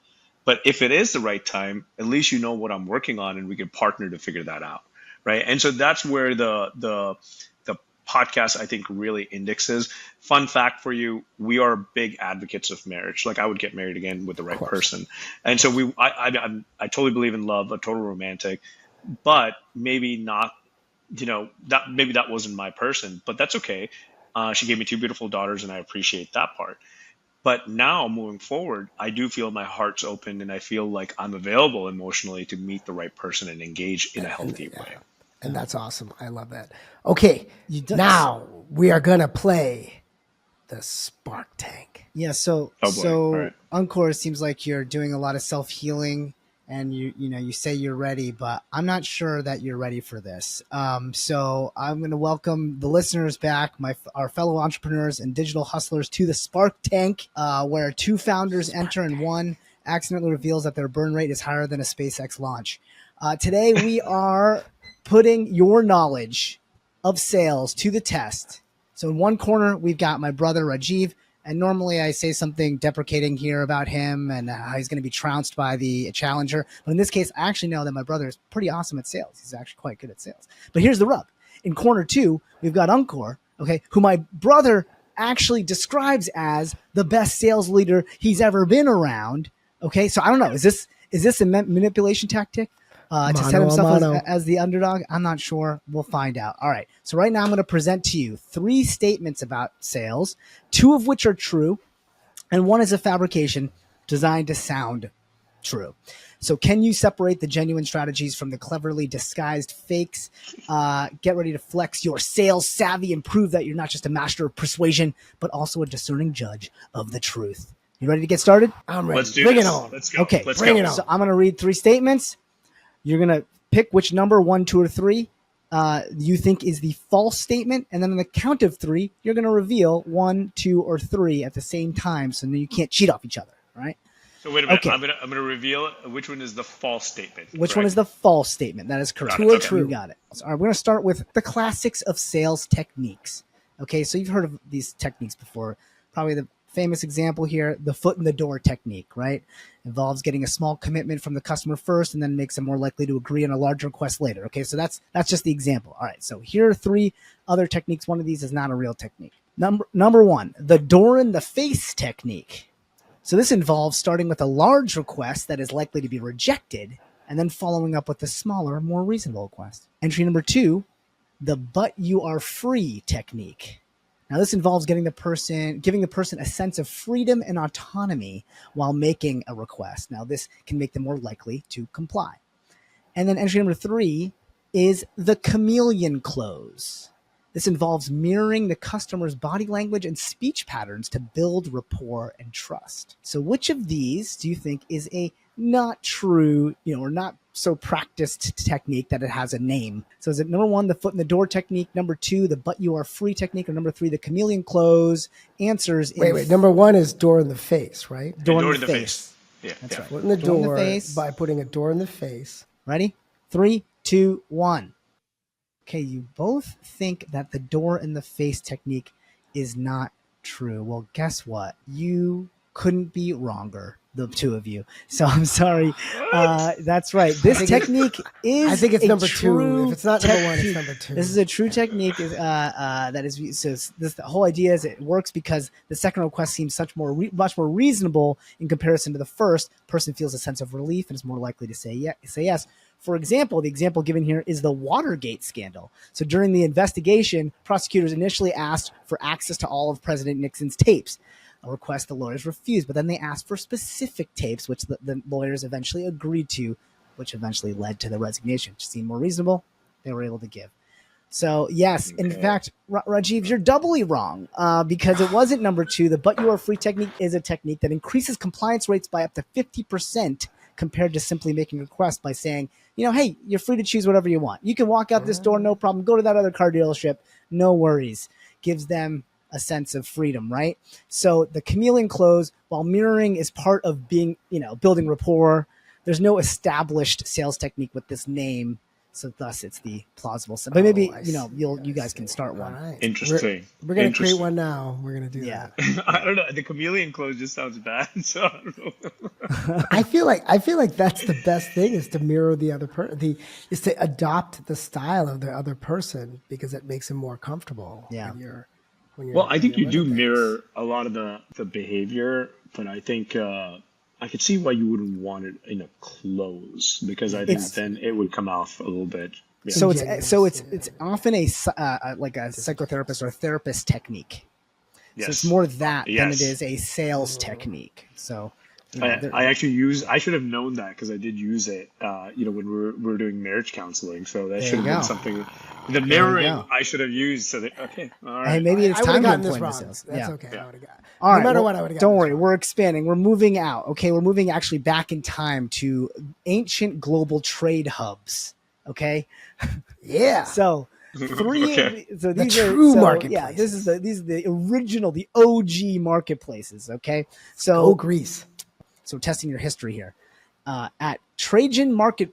But if it is the right time, at least you know what I'm working on and we can partner to figure that out. Right. And so that's where the podcast, I think, really indexes. Fun fact for you, we are big advocates of marriage. Like I would get married again with the right person. And so I totally believe in love, a total romantic, but maybe not, maybe that wasn't my person, but that's okay. She gave me 2 beautiful daughters and I appreciate that part. But now moving forward, I do feel my heart's open and I feel like I'm available emotionally to meet the right person and engage in a healthy way. And that's awesome. I love that. Okay, now we are going to play the Spark Tank. Yeah, so right. Ankur, seems like you're doing a lot of self-healing and you say you're ready, but I'm not sure that you're ready for this. So I'm going to welcome the listeners back, our fellow entrepreneurs and digital hustlers to the Spark Tank, where 2 founders enter and one accidentally reveals that their burn rate is higher than a SpaceX launch. Today we are putting your knowledge of sales to the test. So in one corner, we've got my brother, Rajiv. And normally I say something deprecating here about him and how he's going to be trounced by the challenger. But in this case, I actually know that my brother is pretty awesome at sales. He's actually quite good at sales. But here's the rub. In corner 2, we've got Ankur, okay, who my brother actually describes as the best sales leader he's ever been around. Okay, so I don't know. Is this a manipulation tactic? To set himself as the underdog? I'm not sure. We'll find out. All right. So right now I'm going to present to you 3 statements about sales, 2 of which are true, and 1 is a fabrication designed to sound true. So can you separate the genuine strategies from the cleverly disguised fakes? Get ready to flex your sales savvy and prove that you're not just a master of persuasion, but also a discerning judge of the truth. You ready to get started? I'm ready. Let's do Bring this. it on. Let's go. Okay, Let's bring go. it on. So I'm going to read 3 statements. You're going to pick which number, 1, 2, or 3, you think is the false statement. And then on the count of 3, you're going to reveal 1, 2, or 3 at the same time. So then you can't cheat off each other. All right. So wait a minute. Okay. I'm gonna reveal which one is the false statement. Which one is the false statement? That is correct. 2 or true. You got it. So, all right, we're going to start with the classics of sales techniques. Okay. So you've heard of these techniques before. Probably the famous example here, the foot in the door technique, right? Involves getting a small commitment from the customer first and then makes them more likely to agree on a larger request later. Okay, so that's just the example. All right, so here are 3 other techniques. One of these is not a real technique. Number 1, the door in the face technique. So this involves starting with a large request that is likely to be rejected and then following up with a smaller, more reasonable request. Entry number 2, the but you are free technique. Now, this involves giving the person a sense of freedom and autonomy while making a request. Now, this can make them more likely to comply. And then entry number 3 is the chameleon close. This involves mirroring the customer's body language and speech patterns to build rapport and trust. So which of these do you think is a not true, or not so practiced technique that it has a name? So is it number 1, the foot in the door technique, number 2, the but you are free technique, or number 3, the chameleon close? Answers in Wait. Number 1 is door in the face, right? Door in the face. Yeah, That's right. Foot in the Door in the door face. by putting a door in the face. Ready? 3, 2, 1. Okay, you both think that the door in the face technique is not true. Well, guess what? You couldn't be wronger, the 2 of you. So I'm sorry. That's right. This technique is. I think it's number 2. true If it's not number 1, it's technique. number 2. This is a true technique. That is. So the whole idea is it works because the second request seems much more reasonable in comparison to the first. Person feels a sense of relief and is more likely to say yes. For example, the example given here is the Watergate scandal. So during the investigation, prosecutors initially asked for access to all of President Nixon's tapes, a request the lawyers refused, but then they asked for specific tapes, which the lawyers eventually agreed to, which eventually led to the resignation. Which seemed more reasonable, they were able to give. So yes, in fact, Rajiv, you're doubly wrong because it wasn't number 2. The but you are free technique is a technique that increases compliance rates by up to 50% compared to simply making a request by saying, hey, you're free to choose whatever you want. You can walk out this door, no problem. Go to that other car dealership, no worries. Gives them a sense of freedom, right? So the chameleon close, while mirroring is part of being, building rapport, there's no established sales technique with this name. So thus it's the plausible. But maybe, you guys can start one. Right. Interesting. We're going to create one now. We're going to do that. I don't know. The chameleon close just sounds bad. So I don't know. I feel like that's the best thing, is to mirror the other person, is to adopt the style of the other person, because it makes them more comfortable. Yeah. Well, I think you do mirror a lot of the behavior, but I think I could see why you wouldn't want it in a close, because I think then it would come off a little bit. Yeah. So it's often like a psychotherapist or a therapist technique. Yes. So it's more that than it is a sales technique. So I should have known that, because I did use it, when we were doing marriage counseling. So that should have been something. The mirroring I should have used. So okay, all right. Hey, maybe it's time to employ the sales. That's okay. I would have got it. All right. No matter what, I would have got. Don't worry, we're expanding. We're moving out. Okay, we're moving actually back in time to ancient global trade hubs. Okay. Yeah. So. So these are true marketplaces. Yeah, these are the original, the OG marketplaces. Okay. So Greece. So testing your history here. At Trajan market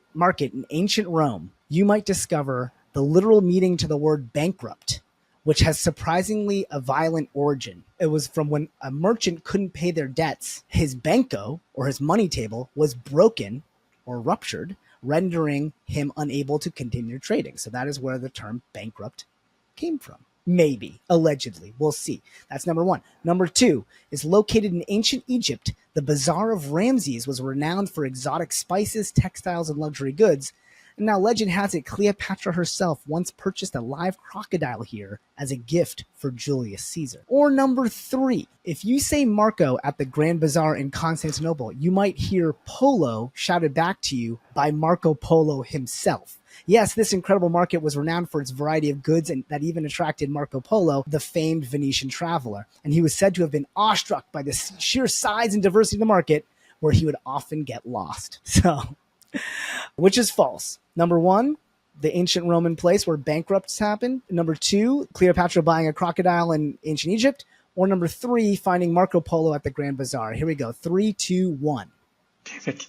in ancient Rome, you might discover the literal meaning to the word bankrupt, which has surprisingly a violent origin. It was from when a merchant couldn't pay their debts. His banco, or his money table, was broken or ruptured, rendering him unable to continue trading. So that is where the term bankrupt came from. Maybe, allegedly. We'll see. That's number one. Number two is located in ancient Egypt. The Bazaar of Ramses was renowned for exotic spices, textiles, and luxury goods. And now legend has it Cleopatra herself once purchased a live crocodile here as a gift for Julius Caesar. Or number three, if you say Marco at the Grand Bazaar in Constantinople, you might hear Polo shouted back to you by Marco Polo himself. Yes, this incredible market was renowned for its variety of goods, and that even attracted Marco Polo, the famed Venetian traveler. And he was said to have been awestruck by the sheer size and diversity of the market, where he would often get lost. So, which is false? Number one, the ancient Roman place where bankrupts happened. Number two, Cleopatra buying a crocodile in ancient Egypt. Or number three, finding Marco Polo at the Grand Bazaar. Here we go. 3, 2, 1. Damn it.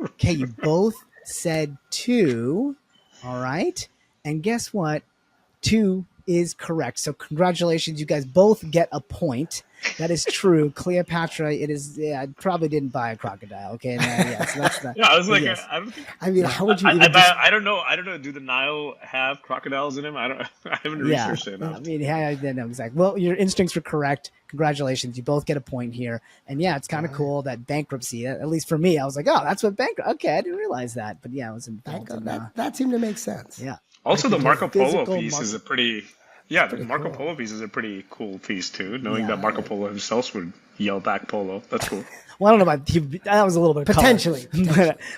Okay, you both said 2. All right. And guess what? 2 is correct. So congratulations. You guys both get a point. That is true. Cleopatra, it is, probably didn't buy a crocodile. Okay. So that's the, I was like, yes. I mean, how would you I don't know. Do the Nile have crocodiles in him? I haven't researched it enough. I mean, I didn't know exactly. Well, your instincts were correct. Congratulations. You both get a point here. And yeah, it's kind of cool that bankruptcy, at least for me, I was like, oh, that's what okay. I didn't realize that. But yeah, it was involved in that seemed to make sense. Yeah. Also, the Marco Polo piece is a pretty... Yeah, the Marco Polo piece is a pretty cool piece too. Knowing that Marco Polo himself would yell back Polo, that's cool. Well, I don't know about that was a little bit potentially,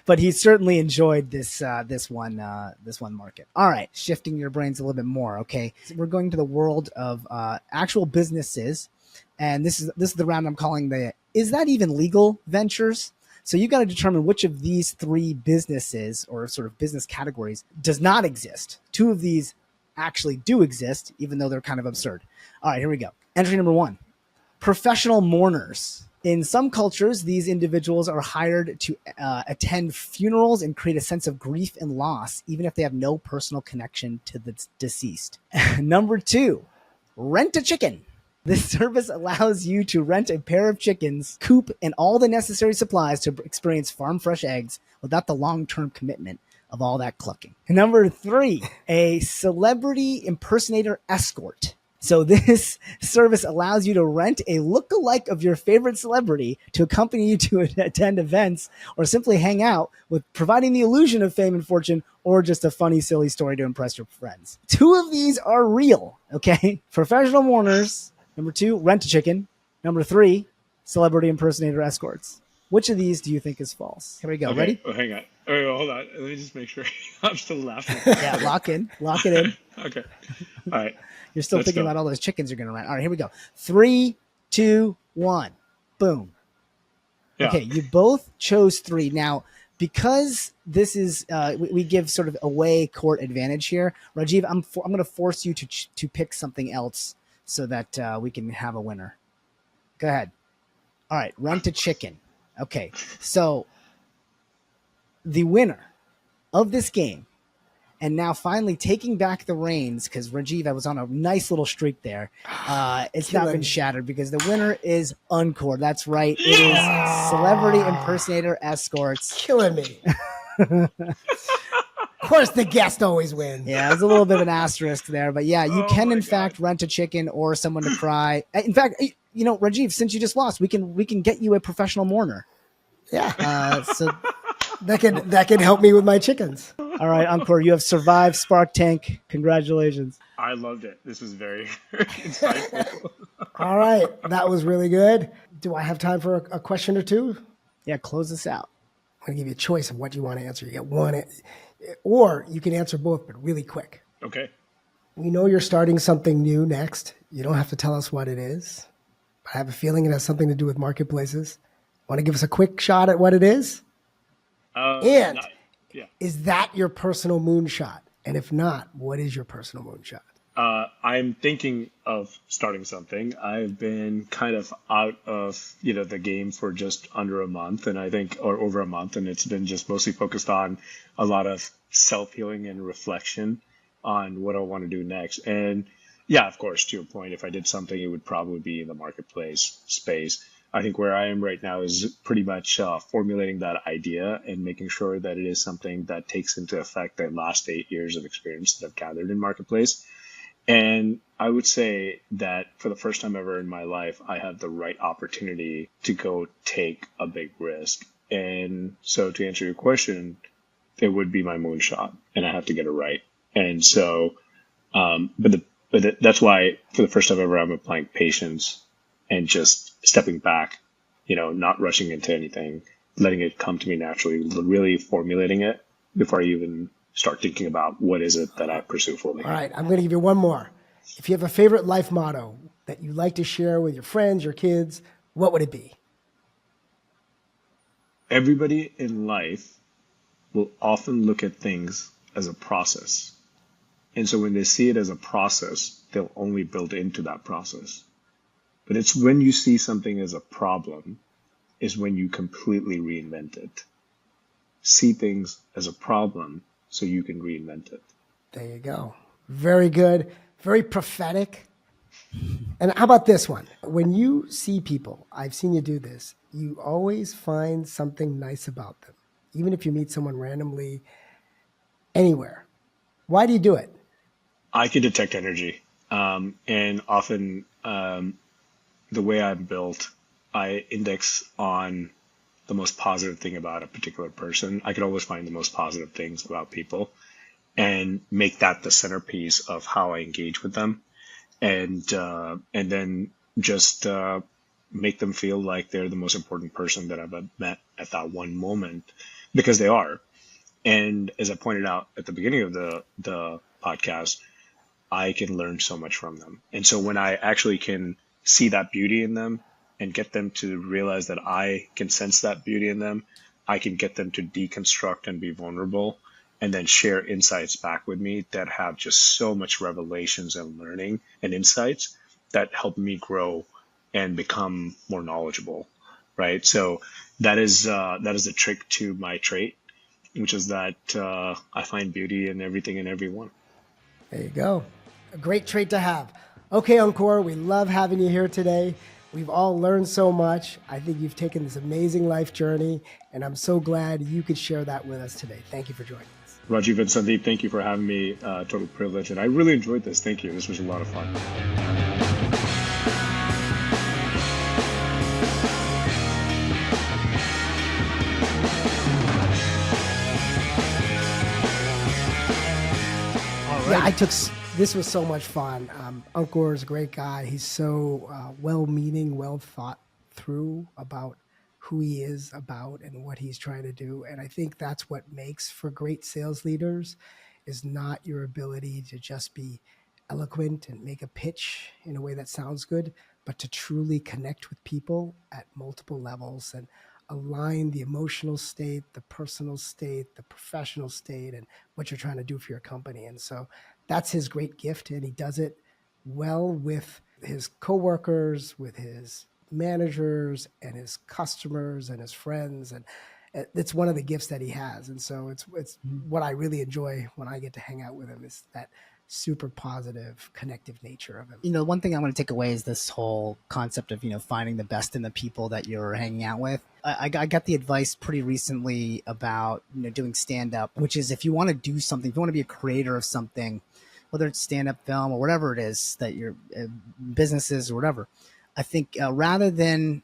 but he certainly enjoyed this one market. All right, shifting your brains a little bit more. Okay, so we're going to the world of actual businesses, and this is the round I'm calling the "Is that even legal?" ventures. So you got to determine which of these 3 businesses or sort of business categories does not exist. 2 of these actually do exist, even though they're kind of absurd. All right, here we go. Entry number 1, professional mourners. In some cultures, these individuals are hired to attend funerals and create a sense of grief and loss, even if they have no personal connection to the deceased. Number 2, rent a chicken. This service allows you to rent a pair of chickens, coop, and all the necessary supplies to experience farm fresh eggs without the long-term commitment of all that clucking. Number 3, a celebrity impersonator escort. So this service allows you to rent a lookalike of your favorite celebrity to accompany you to attend events or simply hang out, with providing the illusion of fame and fortune, or just a funny, silly story to impress your friends. 2 of these are real, okay? Professional mourners. Number 2, rent a chicken. Number 3, celebrity impersonator escorts. Which of these do you think is false? Here we go. Okay. Ready? Oh, hang on. Oh, hold on. Let me just make sure. I'm still laughing. Yeah, lock it in. Okay. All right. You're still thinking about all those chickens you're going to rent. All right, here we go. 3, 2, 1. Boom. Yeah. Okay, you both chose 3. Now, because this is we give sort of away court advantage here, Rajiv. I'm going to force you to pick something else so that we can have a winner. Go ahead. All right, rent a chicken. Okay, so the winner of this game, and now finally taking back the reins, because Rajiv, I was on a nice little streak there. It's not been shattered because the winner is Ankur. That's right. It is Celebrity Impersonator Escorts. Killing me. Of course, the guest always wins. Yeah, there's a little bit of an asterisk there, but yeah, you can in fact rent a chicken or someone to cry. In fact, you know, Rajiv, since you just lost, we can get you a professional mourner. Yeah. So that can help me with my chickens. All right, Ankur, you have survived Spark Tank. Congratulations. I loved it. This was very insightful. All right, that was really good. Do I have time for a question or two? Yeah, close this out. I'm going to give you a choice of what you want to answer. You get one, or you can answer both, but really quick. Okay. We know you're starting something new next. You don't have to tell us what it is, but I have a feeling it has something to do with marketplaces. Want to give us a quick shot at what it is? Is that your personal moonshot? And if not, what is your personal moonshot? I'm thinking of starting something. I've been kind of out of, the game for just under a month, and I think, or over a month, and it's been just mostly focused on a lot of self-healing and reflection on what I want to do next. And yeah, of course, to your point, if I did something, it would probably be in the marketplace space. I think where I am right now is pretty much formulating that idea and making sure that it is something that takes into effect the last 8 years of experience that I've gathered in marketplace. And I would say that for the first time ever in my life, I have the right opportunity to go take a big risk. And so to answer your question, it would be my moonshot, and I have to get it right. And so, that's why for the first time ever, I'm applying patience and just stepping back, not rushing into anything, letting it come to me naturally, really formulating it before I even start thinking about what is it that I pursue fully. All right, I'm going to give you one more. If you have a favorite life motto that you like to share with your friends, your kids, what would it be? Everybody in life will often look at things as a process. And so when they see it as a process, they'll only build into that process. But it's when you see something as a problem is when you completely reinvent it. See things as a problem so you can reinvent it. There you go. Very good. Very prophetic. And how about this one? When you see people, I've seen you do this, you always find something nice about them, even if you meet someone randomly anywhere. Why do you do it? I can detect energy. And often the way I'm built, I index on the most positive thing about a particular person. I can always find the most positive things about people and make that the centerpiece of how I engage with them. And then just make them feel like they're the most important person that I've met at that one moment, because they are. And as I pointed out at the beginning of the podcast, I can learn so much from them. And so when I actually can see that beauty in them and get them to realize that I can sense that beauty in them, I can get them to deconstruct and be vulnerable and then share insights back with me that have just so much revelations and learning and insights that help me grow and become more knowledgeable, right? So that is the trick to my trait, which is that I find beauty in everything and everyone. There you go. A great trait to have. Okay, Ankur, we love having you here today. We've all learned so much. I think you've taken this amazing life journey, and I'm so glad you could share that with us today. Thank you for joining us. Rajiv and Sandeep, thank you for having me. Total privilege. And I really enjoyed this. Thank you. This was a lot of fun. Yeah, this was so much fun. Ankur is a great guy. He's so well-meaning, well thought through about who he is about and what he's trying to do. And I think that's what makes for great sales leaders, is not your ability to just be eloquent and make a pitch in a way that sounds good, but to truly connect with people at multiple levels. And align the emotional state, the personal state, the professional state, and what you're trying to do for your company. And so that's his great gift. And he does it well with his coworkers, with his managers and his customers and his friends. And it's one of the gifts that he has. And so it's what I really enjoy when I get to hang out with him, is that super positive, connective nature of him. You know, one thing I want to take away is this whole concept of, finding the best in the people that you're hanging out with. I got the advice pretty recently about, doing stand-up, which is if you want to do something, if you want to be a creator of something, whether it's stand-up film or whatever it is that your businesses or whatever, I think rather than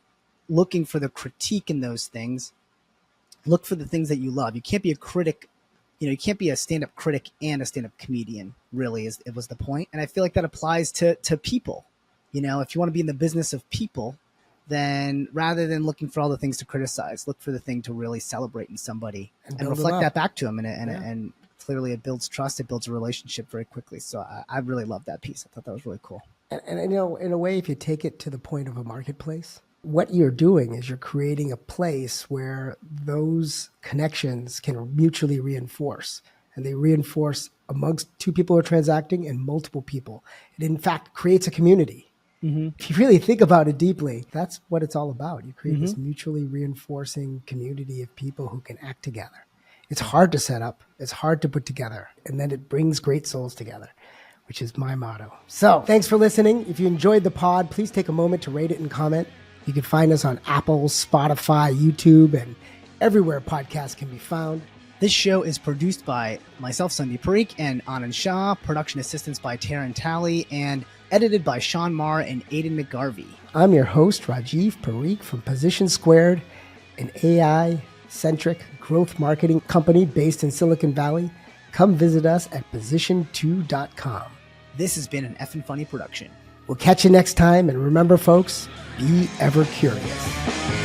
looking for the critique in those things, look for the things that you love. You can't be a critic. You can't be a stand-up critic and a stand-up comedian, really, it was the point. And I feel like that applies to people. If you want to be in the business of people, then rather than looking for all the things to criticize, look for the thing to really celebrate in somebody and reflect that back to them. And clearly it builds trust. It builds a relationship very quickly. So I really love that piece. I thought that was really cool. And in a way, if you take it to the point of a marketplace, what you're doing is you're creating a place where those connections can mutually reinforce, and they reinforce amongst two people who are transacting and multiple people. It in fact creates a community. Mm-hmm. If you really think about it deeply, that's what it's all about. You create this mutually reinforcing community of people who can act together. It's hard to set up. It's hard to put together. And then it brings great souls together, which is my motto. So thanks for listening. If you enjoyed the pod, please take a moment to rate it and comment. You can find us on Apple, Spotify, YouTube, and everywhere podcasts can be found. This show is produced by myself, Sandeep Parikh, and Anand Shah, production assistance by Taryn Talley, and edited by Sean Marr and Aidan McGarvey. I'm your host, Rajiv Parikh from Position Squared, an AI-centric growth marketing company based in Silicon Valley. Come visit us at position2.com. This has been an Effin' Funny production. We'll catch you next time, and remember, folks, be ever curious.